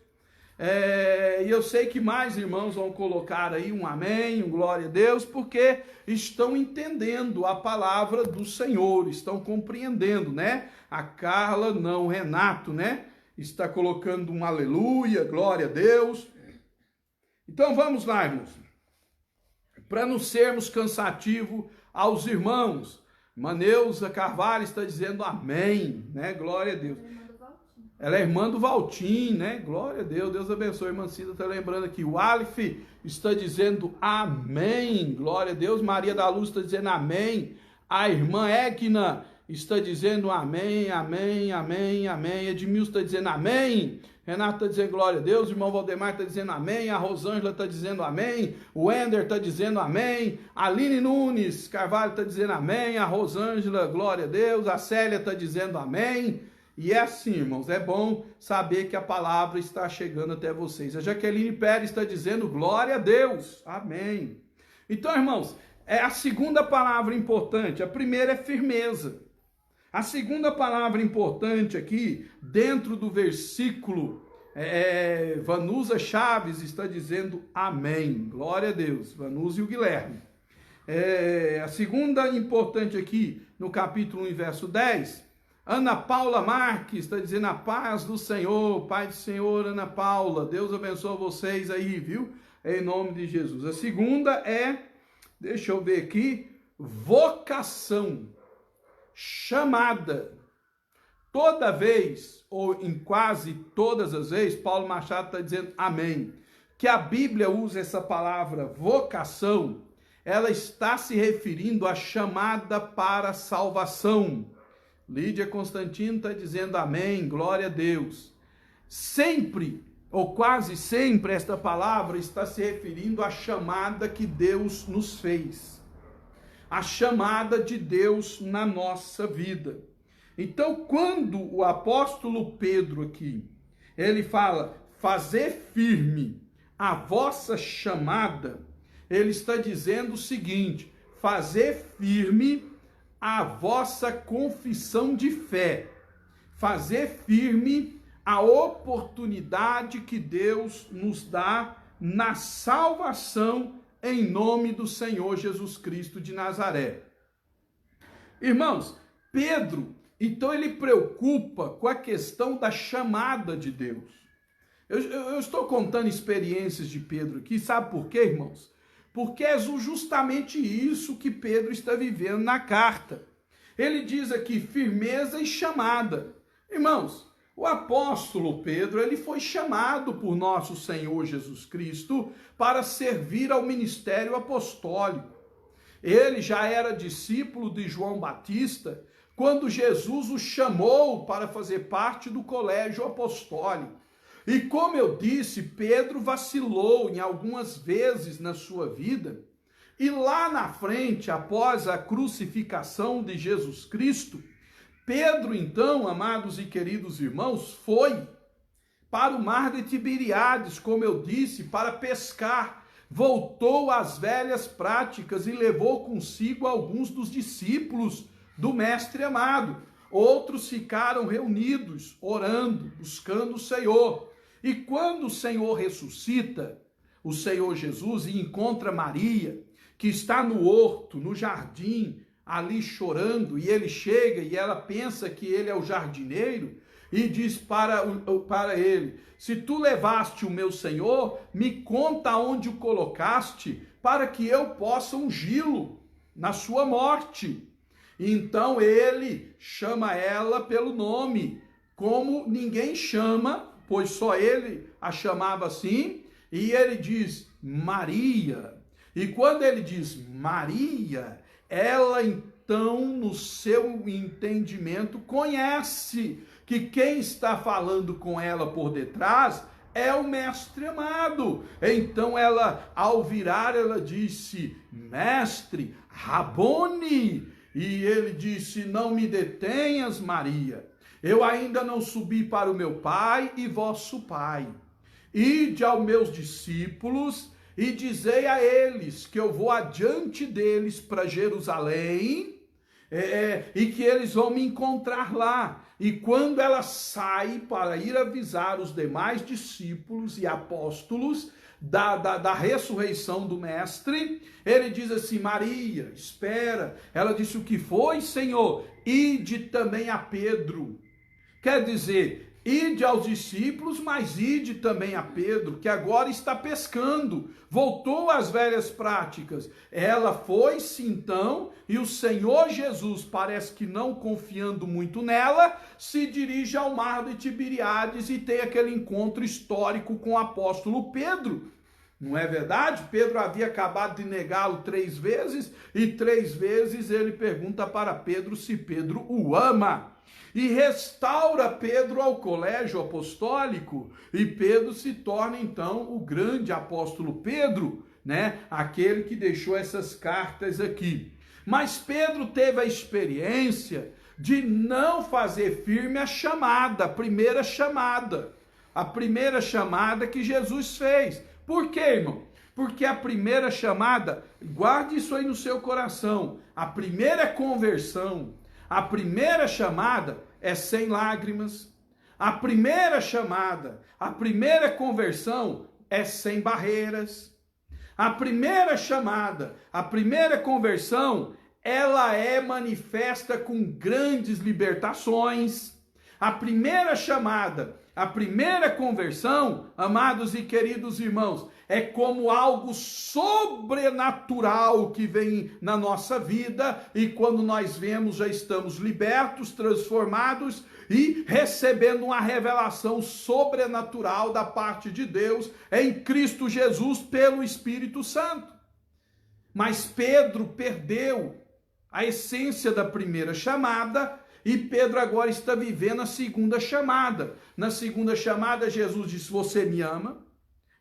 E eu sei que mais irmãos vão colocar aí um amém, um glória a Deus, porque estão entendendo a palavra do Senhor, estão compreendendo, né? A Carla, não, o Renato, né? Está colocando um aleluia, glória a Deus. Então vamos lá, irmãos, para não sermos cansativos aos irmãos. Maneusa Carvalho está dizendo amém, né? Glória a Deus. Ela é irmã do Valtim, né? Glória a Deus, Deus abençoe. Irmã Cida está lembrando aqui. O Aleph está dizendo amém, glória a Deus. Maria da Luz está dizendo amém. A irmã Egna está dizendo amém, amém, amém, amém. Edmilson está dizendo amém. Renato está dizendo glória a Deus, o irmão Valdemar está dizendo amém, a Rosângela está dizendo amém, o Ender está dizendo amém, a Aline Nunes Carvalho está dizendo amém, a Rosângela, glória a Deus, a Célia está dizendo amém. E é assim, irmãos, é bom saber que a palavra está chegando até vocês. A Jaqueline Pérez está dizendo glória a Deus. Amém. Então, irmãos, é a segunda palavra importante. A primeira é firmeza. A segunda palavra importante aqui, dentro do versículo, Vanusa Chaves está dizendo amém. Glória a Deus. Vanusa e o Guilherme. A segunda importante aqui, no capítulo 1, verso 10, Ana Paula Marques está dizendo a paz do Senhor, Pai do Senhor, Ana Paula, Deus abençoe vocês aí, viu? Em nome de Jesus. A segunda é, deixa eu ver aqui, vocação, chamada. Toda vez, ou em quase todas as vezes, Paulo Machado está dizendo amém, que a Bíblia usa essa palavra vocação, ela está se referindo à chamada para a salvação. Lídia Constantino está dizendo amém, glória a Deus. Sempre, ou quase sempre, esta palavra está se referindo à chamada que Deus nos fez. A chamada de Deus na nossa vida. Então, quando o apóstolo Pedro aqui, ele fala, fazer firme a vossa chamada, ele está dizendo o seguinte, fazer firme a vossa confissão de fé, fazer firme a oportunidade que Deus nos dá na salvação em nome do Senhor Jesus Cristo de Nazaré. Irmãos, Pedro, então ele preocupa com a questão da chamada de Deus. Eu estou contando experiências de Pedro aqui, sabe por quê, irmãos? Porque é justamente isso que Pedro está vivendo na carta. Ele diz aqui firmeza e chamada. Irmãos, o apóstolo Pedro, ele foi chamado por nosso Senhor Jesus Cristo para servir ao ministério apostólico. Ele já era discípulo de João Batista quando Jesus o chamou para fazer parte do colégio apostólico. E como eu disse, Pedro vacilou em algumas vezes na sua vida, e lá na frente, após a crucificação de Jesus Cristo, Pedro então, amados e queridos irmãos, foi para o mar de Tiberíades, como eu disse, para pescar, voltou às velhas práticas e levou consigo alguns dos discípulos do mestre amado. Outros ficaram reunidos, orando, buscando o Senhor. E quando o Senhor ressuscita, o Senhor Jesus, e encontra Maria, que está no horto, no jardim, ali chorando, e ele chega e ela pensa que ele é o jardineiro, e diz para ele, se tu levaste o meu Senhor, me conta onde o colocaste, para que eu possa ungí-lo na sua morte. E então ele chama ela pelo nome, como ninguém chama, pois só ele a chamava assim, e ele diz Maria. E quando ele diz Maria, ela então, no seu entendimento, conhece que quem está falando com ela por detrás é o mestre amado. Então ela, ao virar, ela disse, mestre, Rabone. E ele disse, não me detenhas, Maria. Eu ainda não subi para o meu Pai e vosso Pai. Ide aos meus discípulos e dizei a eles que eu vou adiante deles para Jerusalém e que eles vão me encontrar lá. E quando ela sai para ir avisar os demais discípulos e apóstolos da ressurreição do mestre, ele diz assim, Maria, espera. Ela disse, o que foi, Senhor? Ide também a Pedro. Quer dizer, ide aos discípulos, mas ide também a Pedro, que agora está pescando, voltou às velhas práticas. Ela foi-se então, e o Senhor Jesus, parece que não confiando muito nela, se dirige ao mar de Tiberíades e tem aquele encontro histórico com o apóstolo Pedro. Não é verdade? Pedro havia acabado de negá-lo 3 vezes, e 3 vezes ele pergunta para Pedro se Pedro o ama. E restaura Pedro ao colégio apostólico, e Pedro se torna então o grande apóstolo Pedro, né? Aquele que deixou essas cartas aqui. Mas Pedro teve a experiência de não fazer firme a chamada, a primeira chamada que Jesus fez. Por quê, irmão? Porque a primeira chamada, guarde isso aí no seu coração, a primeira conversão, a primeira chamada é sem lágrimas, a primeira chamada, a primeira conversão é sem barreiras, a primeira chamada, a primeira conversão, ela é manifesta com grandes libertações. A primeira chamada, a primeira conversão, amados e queridos irmãos, é como algo sobrenatural que vem na nossa vida, e quando nós vemos, já estamos libertos, transformados e recebendo uma revelação sobrenatural da parte de Deus em Cristo Jesus pelo Espírito Santo. Mas Pedro perdeu a essência da primeira chamada, e Pedro agora está vivendo a segunda chamada. Na segunda chamada, Jesus disse: você me ama?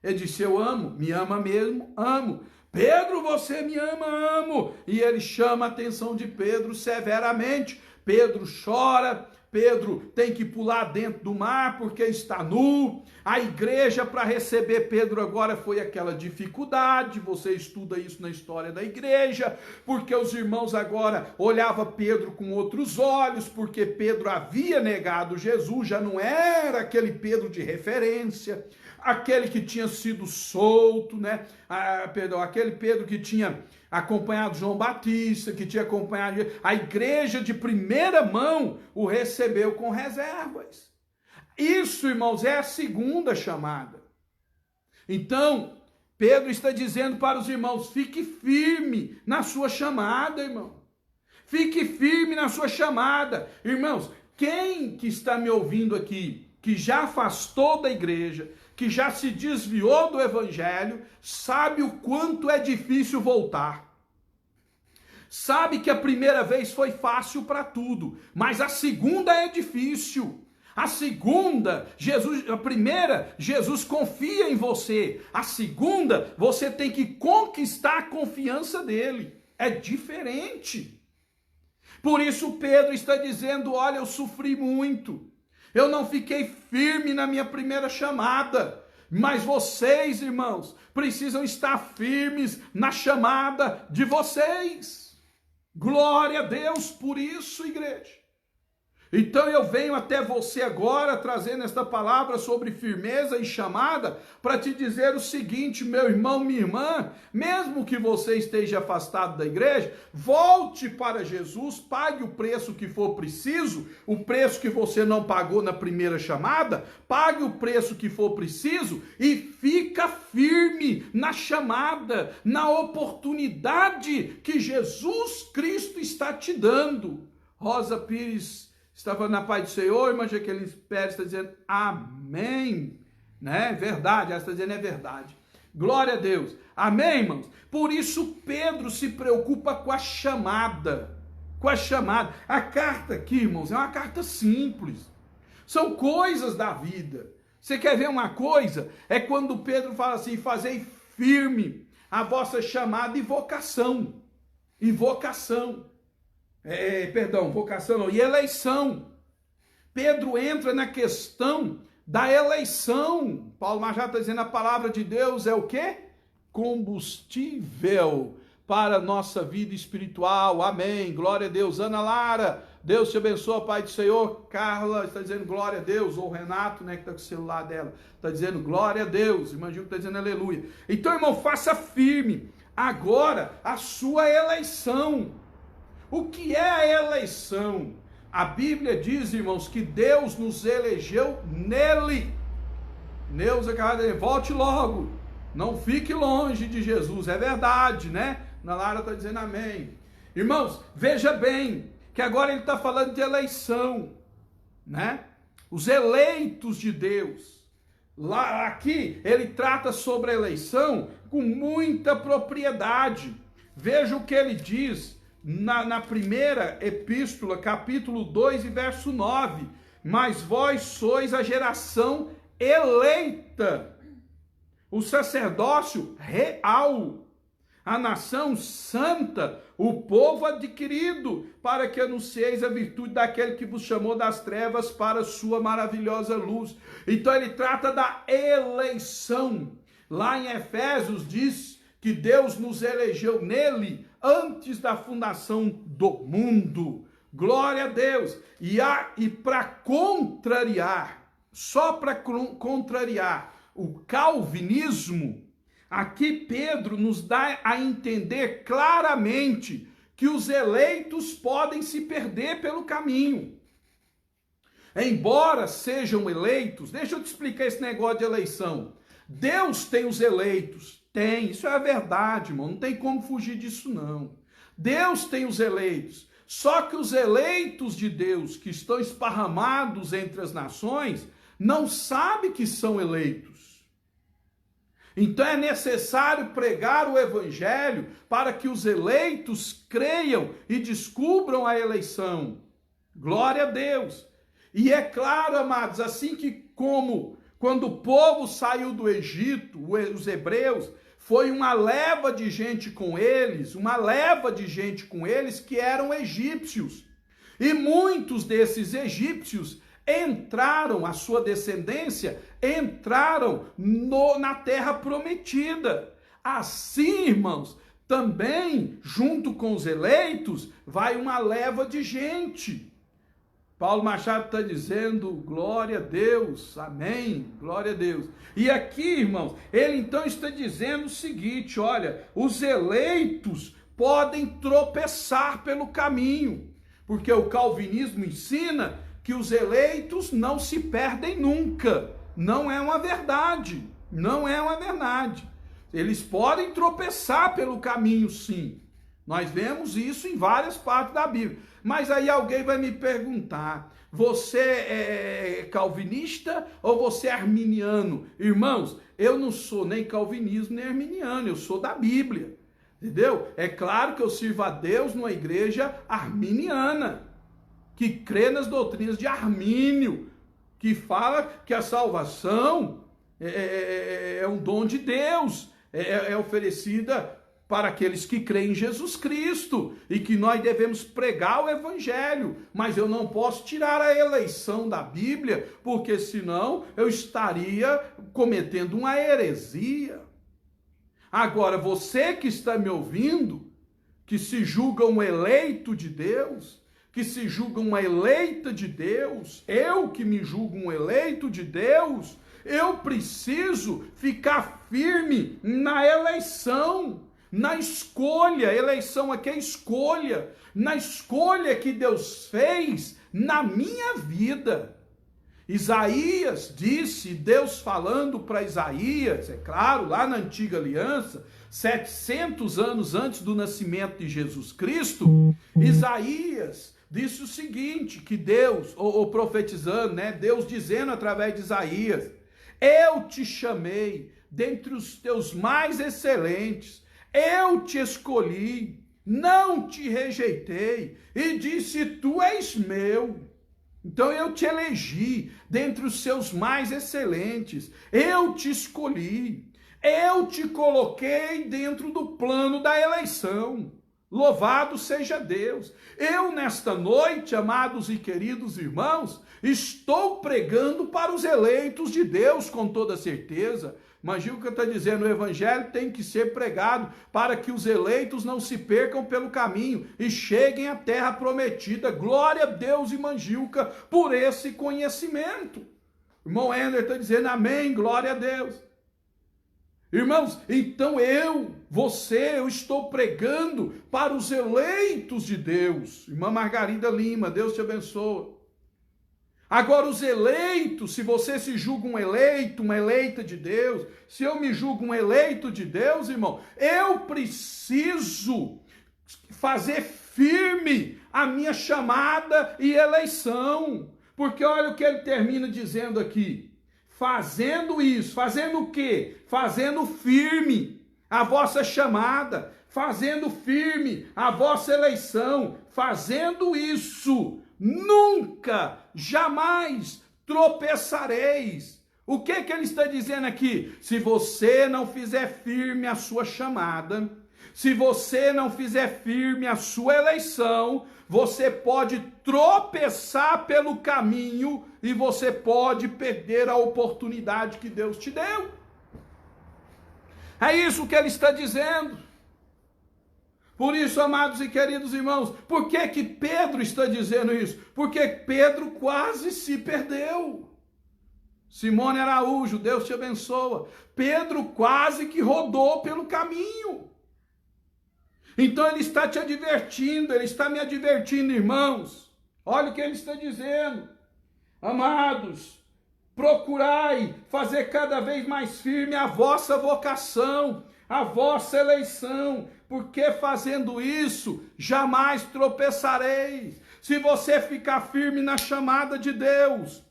Ele disse: eu amo. Me ama mesmo? Amo. Pedro, você me ama? Amo. E ele chama a atenção de Pedro severamente. Pedro chora, Pedro tem que pular dentro do mar porque está nu. A igreja, para receber Pedro agora, foi aquela dificuldade. Você estuda isso na história da igreja, porque os irmãos agora olhavam Pedro com outros olhos, porque Pedro havia negado Jesus, já não era aquele Pedro de referência, aquele que tinha sido solto, né? Aquele Pedro que tinha acompanhado João Batista, que tinha acompanhado a igreja de primeira mão, o recebeu com reservas. Isso, irmãos, é a segunda chamada. Então, Pedro está dizendo para os irmãos: fique firme na sua chamada, irmão. Fique firme na sua chamada. Irmãos, quem que está me ouvindo aqui, que já afastou da igreja, que já se desviou do evangelho, sabe o quanto é difícil voltar. Sabe que a primeira vez foi fácil para tudo, mas a segunda é difícil. A primeira, Jesus confia em você. A segunda, você tem que conquistar a confiança dele. É diferente. Por isso Pedro está dizendo: olha, eu sofri muito. Eu não fiquei firme na minha primeira chamada, mas vocês, irmãos, precisam estar firmes na chamada de vocês. Glória a Deus por isso, igreja. Então eu venho até você agora trazendo esta palavra sobre firmeza e chamada para te dizer o seguinte, meu irmão, minha irmã: mesmo que você esteja afastado da igreja, volte para Jesus, pague o preço que for preciso, o preço que você não pagou na primeira chamada, pague o preço que for preciso e fica firme na chamada, na oportunidade que Jesus Cristo está te dando. Rosa Pires estava na paz do Senhor, irmã Jaqueline Pérez está dizendo amém, né? Verdade, ela está dizendo é verdade. Glória a Deus. Amém, irmãos? Por isso Pedro se preocupa com a chamada. Com a chamada. A carta aqui, irmãos, é uma carta simples. São coisas da vida. Você quer ver uma coisa? É quando Pedro fala assim: fazei firme a vossa chamada e vocação. E vocação. Vocação não, e eleição. Pedro entra na questão da eleição. Paulo Machado está dizendo: a palavra de Deus é o quê? Combustível para a nossa vida espiritual. Amém, glória a Deus. Ana Lara, Deus te abençoe, Pai do Senhor. Carla está dizendo glória a Deus. Ou o Renato, né, que está com o celular dela, está dizendo glória a Deus. Irmã Gil está dizendo aleluia. Então, irmão, faça firme agora a sua eleição. O que é a eleição? A Bíblia diz, irmãos, que Deus nos elegeu nele. Neuza Carvalho, volte logo. Não fique longe de Jesus. É verdade, né? Na Lara está dizendo amém. Irmãos, veja bem, que agora ele está falando de eleição, né? Os eleitos de Deus. Lá, aqui, ele trata sobre a eleição com muita propriedade. Veja o que ele diz na primeira epístola, capítulo 2 e verso 9. Mas vós sois a geração eleita, o sacerdócio real, a nação santa, o povo adquirido, para que anuncieis a virtude daquele que vos chamou das trevas para a sua maravilhosa luz. Então ele trata da eleição. Lá em Efésios diz que Deus nos elegeu nele antes da fundação do mundo. Glória a Deus. E para contrariar, só para contrariar o calvinismo, aqui Pedro nos dá a entender claramente que os eleitos podem se perder pelo caminho. Embora sejam eleitos, deixa eu te explicar esse negócio de eleição. Deus tem os eleitos, tem, isso é a verdade, irmão, não tem como fugir disso não. Deus tem os eleitos, só que os eleitos de Deus que estão esparramados entre as nações, não sabem que são eleitos. Então é necessário pregar o evangelho para que os eleitos creiam e descubram a eleição. Glória a Deus. E é claro, amados, assim que como quando o povo saiu do Egito, os hebreus, foi uma leva de gente com eles, que eram egípcios. E muitos desses egípcios entraram, a sua descendência, entraram na terra prometida. Assim, irmãos, também, junto com os eleitos, vai uma leva de gente. Paulo Machado está dizendo, glória a Deus, amém, glória a Deus. E aqui, irmãos, ele então está dizendo o seguinte, olha, os eleitos podem tropeçar pelo caminho, porque o calvinismo ensina que os eleitos não se perdem nunca. Não é uma verdade, não é uma verdade. Eles podem tropeçar pelo caminho, sim. Nós vemos isso em várias partes da Bíblia. Mas aí alguém vai me perguntar, você é calvinista ou você é arminiano? Irmãos, eu não sou nem calvinismo nem arminiano, eu sou da Bíblia. Entendeu? É claro que eu sirvo a Deus numa igreja arminiana, que crê nas doutrinas de Armínio, que fala que a salvação é um dom de Deus, é oferecida para aqueles que creem em Jesus Cristo, e que nós devemos pregar o evangelho, mas eu não posso tirar a eleição da Bíblia, porque senão eu estaria cometendo uma heresia. Agora, você que está me ouvindo, que se julga um eleito de Deus, que se julga uma eleita de Deus, eu que me julgo um eleito de Deus, eu preciso ficar firme na eleição, na escolha. Eleição aqui é escolha, na escolha que Deus fez na minha vida. Isaías disse, Deus falando para Isaías, é claro, lá na antiga aliança, 700 anos antes do nascimento de Jesus Cristo, Isaías disse o seguinte, que Deus, ou profetizando, né, Deus dizendo através de Isaías, eu te chamei dentre os teus mais excelentes, eu te escolhi, não te rejeitei, e disse, tu és meu. Então eu te elegi dentre os seus mais excelentes, eu te escolhi, eu te coloquei dentro do plano da eleição. Louvado seja Deus. Eu nesta noite, amados e queridos irmãos, estou pregando para os eleitos de Deus com toda certeza. Imagina o que está dizendo, o evangelho tem que ser pregado para que os eleitos não se percam pelo caminho e cheguem à terra prometida. Glória a Deus e Manjilca por esse conhecimento. O irmão Ender está dizendo amém, glória a Deus. Irmãos, então eu estou pregando para os eleitos de Deus. Irmã Margarida Lima, Deus te abençoe. Agora os eleitos, se você se julga um eleito, uma eleita de Deus, se eu me julgo um eleito de Deus, irmão, eu preciso fazer firme a minha chamada e eleição. Porque olha o que ele termina dizendo aqui. Fazendo isso, fazendo o quê? Fazendo firme a vossa chamada, fazendo firme a vossa eleição, fazendo isso, nunca, jamais tropeçareis. O que ele está dizendo aqui? Se você não fizer firme a sua chamada, Se você não fizer firme a sua eleição, você pode tropeçar pelo caminho e você pode perder a oportunidade que Deus te deu. É isso que ele está dizendo. Por isso, amados e queridos irmãos, por que que Pedro está dizendo isso? Porque Pedro quase se perdeu. Simone Araújo, Deus te abençoa. Pedro quase que rodou pelo caminho. Então ele está te advertindo, ele está me advertindo, irmãos. Olha o que ele está dizendo. Amados, procurai fazer cada vez mais firme a vossa vocação, a vossa eleição, porque fazendo isso, jamais tropeçareis. Se você ficar firme na chamada de Deus,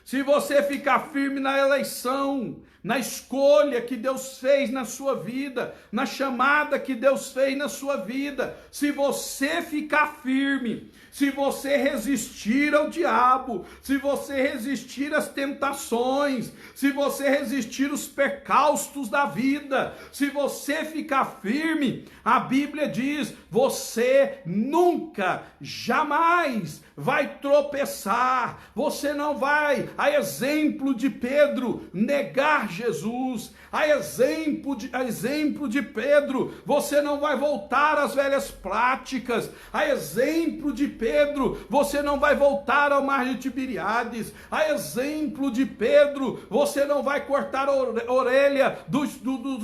se você ficar firme na eleição, na escolha que Deus fez na sua vida, na chamada que Deus fez na sua vida, se você ficar firme, se você resistir ao diabo, se você resistir às tentações, se você resistir aos percalços da vida, se você ficar firme, a Bíblia diz, você nunca, jamais vai tropeçar, você não vai, a exemplo de Pedro, negar Jesus, a exemplo de Pedro, você não vai voltar às velhas práticas, a exemplo de Pedro, você não vai voltar ao mar de Tiberíades, a exemplo de Pedro, você não vai cortar a orelha do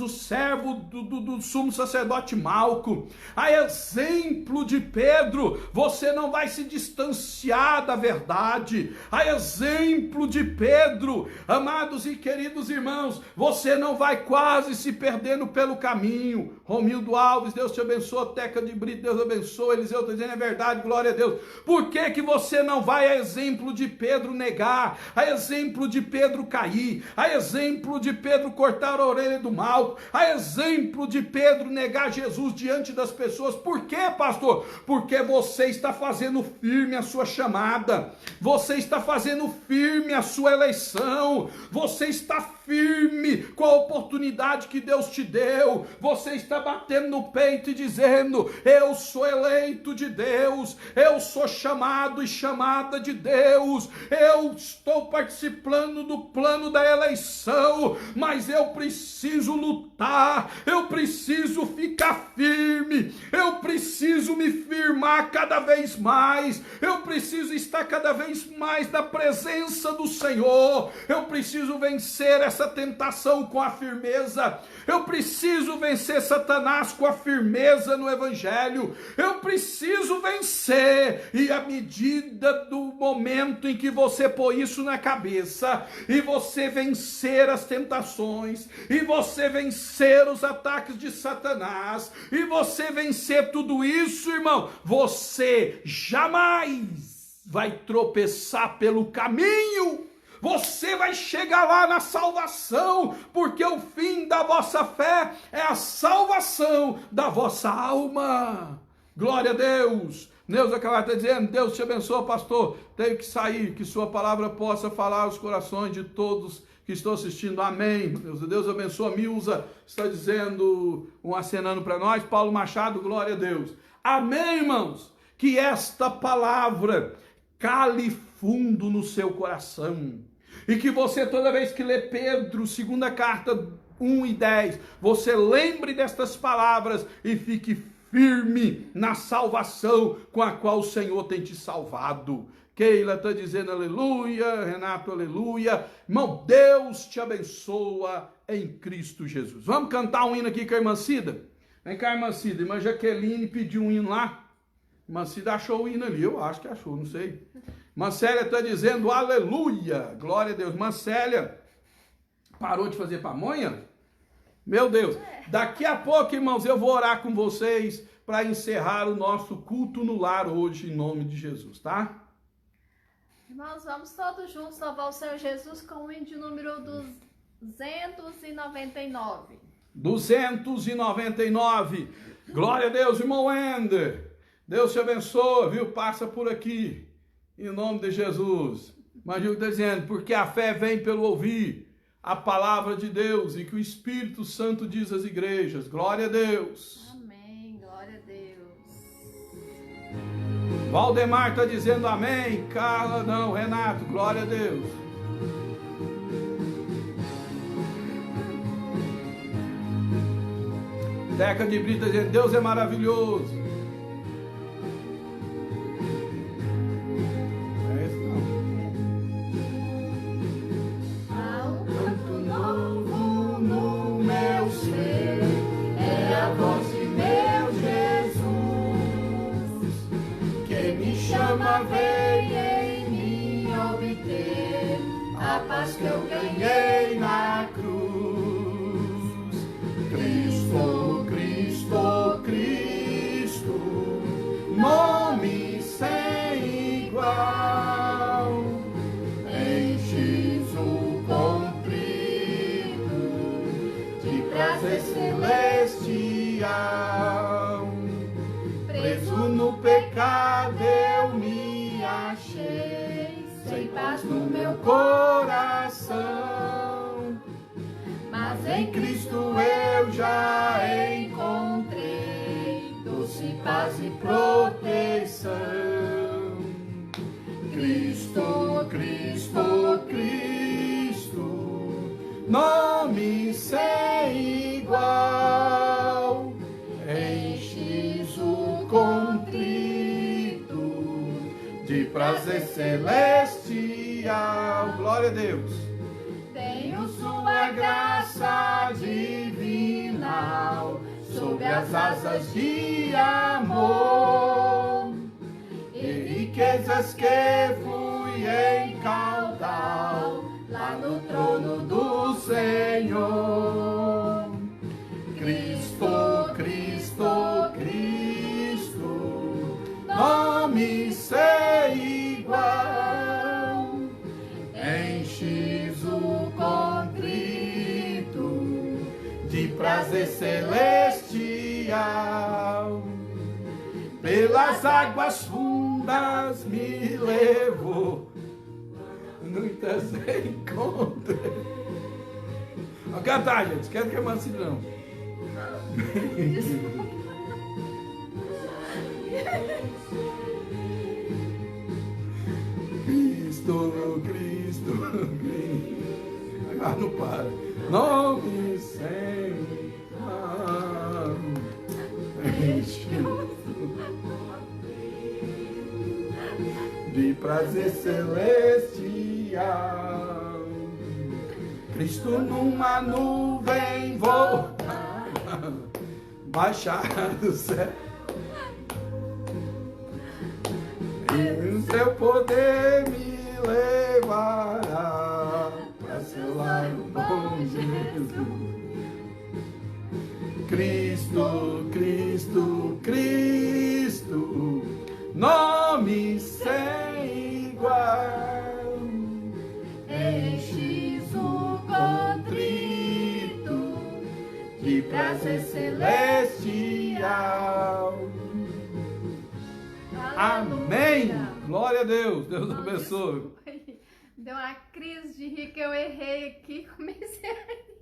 servo do sumo sacerdote Malco, a exemplo de Pedro, você não vai se distanciar da verdade, a exemplo de Pedro, amados e queridos irmãos, você não vai quase se perdendo pelo caminho. Romildo Alves, Deus te abençoe. Teca de Brito, Deus abençoe. Eliseu está dizendo, é verdade, glória a Deus. Por que que você não vai a exemplo de Pedro negar, a exemplo de Pedro cair, a exemplo de Pedro cortar a orelha do mal, a exemplo de Pedro negar Jesus diante das pessoas? Por quê, pastor? Porque você está fazendo firme a sua chamada, você está fazendo firme a sua eleição, você está firme com a oportunidade que Deus te deu, você está batendo no peito e dizendo, eu sou eleito de Deus, eu sou chamado e chamada de Deus, eu estou participando do plano da eleição, mas eu preciso lutar, eu preciso ficar firme, eu preciso me firmar cada vez mais, eu preciso estar cada vez mais na presença do Senhor, eu preciso vencer essa tentação com a firmeza, eu preciso vencer Satanás com a firmeza no Evangelho, eu preciso vencer, e à medida do momento em que você põe isso na cabeça, e você vencer as tentações, e você vencer os ataques de Satanás, e você vencer tudo isso, irmão, você jamais vai tropeçar pelo caminho, você vai chegar lá na salvação, porque o fim da vossa fé é a salvação da vossa alma. Glória a Deus. Neuza Calar está dizendo, Deus te abençoe, pastor, tenho que sair, que sua palavra possa falar aos corações de todos que estão assistindo, amém. Deus abençoe. A Milza está dizendo, acenando para nós. Paulo Machado, glória a Deus, amém, irmãos, que esta palavra cale fundo no seu coração, e que você, toda vez que lê Pedro, segunda carta 1 e 10, você lembre destas palavras e fique firme na salvação com a qual o Senhor tem te salvado. Keila está dizendo aleluia, Renato aleluia, irmão, Deus te abençoa em Cristo Jesus. Vamos cantar um hino aqui com a irmã Cida? Vem cá, irmã Cida, irmã Jaqueline pediu um hino lá, irmã Cida achou o hino ali, eu acho que achou, não sei. Irmã Célia está dizendo aleluia, glória a Deus. Irmã Célia parou de fazer pamonha? Meu Deus, daqui a pouco, irmãos, eu vou orar com vocês para encerrar o nosso culto no lar hoje, em nome de Jesus, tá? Irmãos, vamos todos juntos louvar o Senhor Jesus com o hino de número 299. 299, glória a Deus, irmão Ender, Deus te abençoe, viu? Passa por aqui, em nome de Jesus. Mas eu estou dizendo, porque a fé vem pelo ouvir, a palavra de Deus e que o Espírito Santo diz às igrejas. Glória a Deus. Amém. Glória a Deus. Valdemar está dizendo amém. Carla não. Renato, glória a Deus. Teca de Brito dizendo Deus é maravilhoso. Vem em mim obter a paz que eu ganhei na cruz. Cristo, Cristo, Cristo, nome sem igual, enches o comprido de prazer celestial. Preso no pecado eu me achei, sem paz no meu coração, mas em Cristo eu já encontrei doce paz e proteção. Cristo, Cristo, Cristo, nome sem igual, enches o contrito de prazer celestial. Glória a Deus. Tenho sua graça divinal sob as asas de amor, e riquezas que fui em caudal lá no trono do Senhor. Cristo, Cristo, Cristo, nome sem igual, enches o contrito de prazer celestial. Pelas águas fundas me levou, muitas encontrei. Vamos cantar, gente, quer que é mansinho não. Cristo, Cristo, Cristo. Agora não para. Nome sem de prazer celestial. Cristo numa nuvem voa, baixar do céu, e o seu poder me levará para seu lar, bom Jesus. Cristo, Cristo, Cristo, nome sem igual, enches o contrito de prazer celestial. Amém. Glória a Deus. Deus abençoe. Deu uma crise de rir que eu errei aqui. Comecei a rir.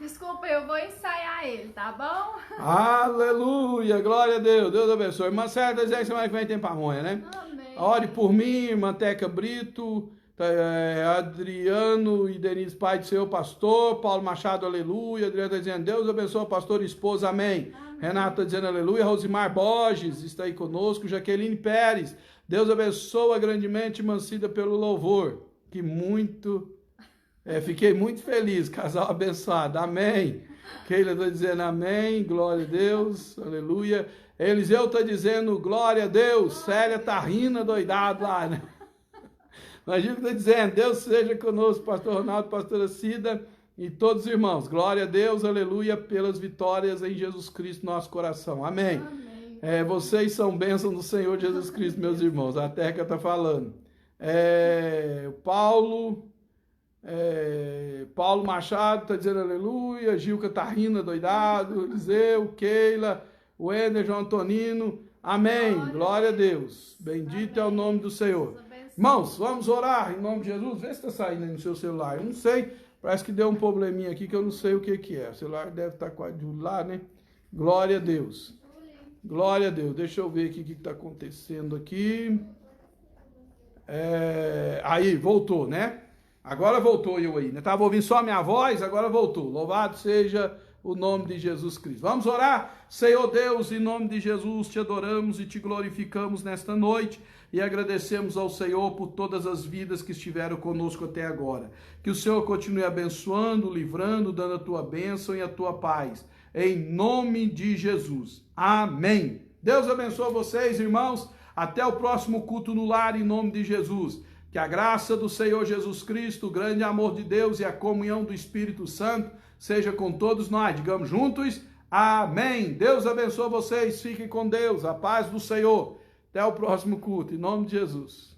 Desculpa, eu vou ensaiar ele, tá bom? Aleluia. Glória a Deus. Deus abençoe. Irmã Sérgio, dizendo que semana que vem tem pamonha, né? Amém. Ore por mim, irmã Teca Brito, Adriano e Denise, pai do seu pastor, Paulo Machado, aleluia. Adriano está dizendo, Deus abençoe o pastor e esposa, amém. Renato está dizendo aleluia. Rosimar Borges está aí conosco. Jaqueline Pérez, Deus abençoa grandemente, mancida pelo louvor. Que muito, fiquei muito feliz, casal abençoado, amém. Keila está dizendo amém, glória a Deus, aleluia. Eliseu está dizendo glória a Deus. Célia está rindo doidado lá, né? Mas Gil está dizendo, Deus seja conosco, pastor Ronaldo, pastora Cida e todos os irmãos. Glória a Deus, aleluia, pelas vitórias em Jesus Cristo, nosso coração. Amém. Amém. Vocês são bênçãos do Senhor Jesus Cristo, meus irmãos. A Teca está falando. Paulo Machado está dizendo aleluia. Gilca está rindo, doidado. Eliseu, Keila, Wender, João Antonino. Amém. Glória a Deus. Bendito é o nome do Senhor. Irmãos, vamos orar em nome de Jesus. Vê se está saindo aí no seu celular. Eu não sei, parece que deu um probleminha aqui que eu não sei o que é. O celular deve estar quase lá, né? Glória a Deus. Glória a Deus. Deixa eu ver aqui o que está acontecendo aqui. Aí, voltou, né? Agora voltou eu aí, né? Estava ouvindo só a minha voz, agora voltou. Louvado seja o nome de Jesus Cristo. Vamos orar? Senhor Deus, em nome de Jesus, te adoramos e te glorificamos nesta noite e agradecemos ao Senhor por todas as vidas que estiveram conosco até agora. Que o Senhor continue abençoando, livrando, dando a tua bênção e a tua paz. Em nome de Jesus. Amém. Deus abençoe vocês, irmãos. Até o próximo culto no lar, em nome de Jesus. Que a graça do Senhor Jesus Cristo, o grande amor de Deus e a comunhão do Espírito Santo seja com todos nós. Digamos juntos, amém. Deus abençoe vocês, fiquem com Deus, a paz do Senhor. Até o próximo culto, em nome de Jesus.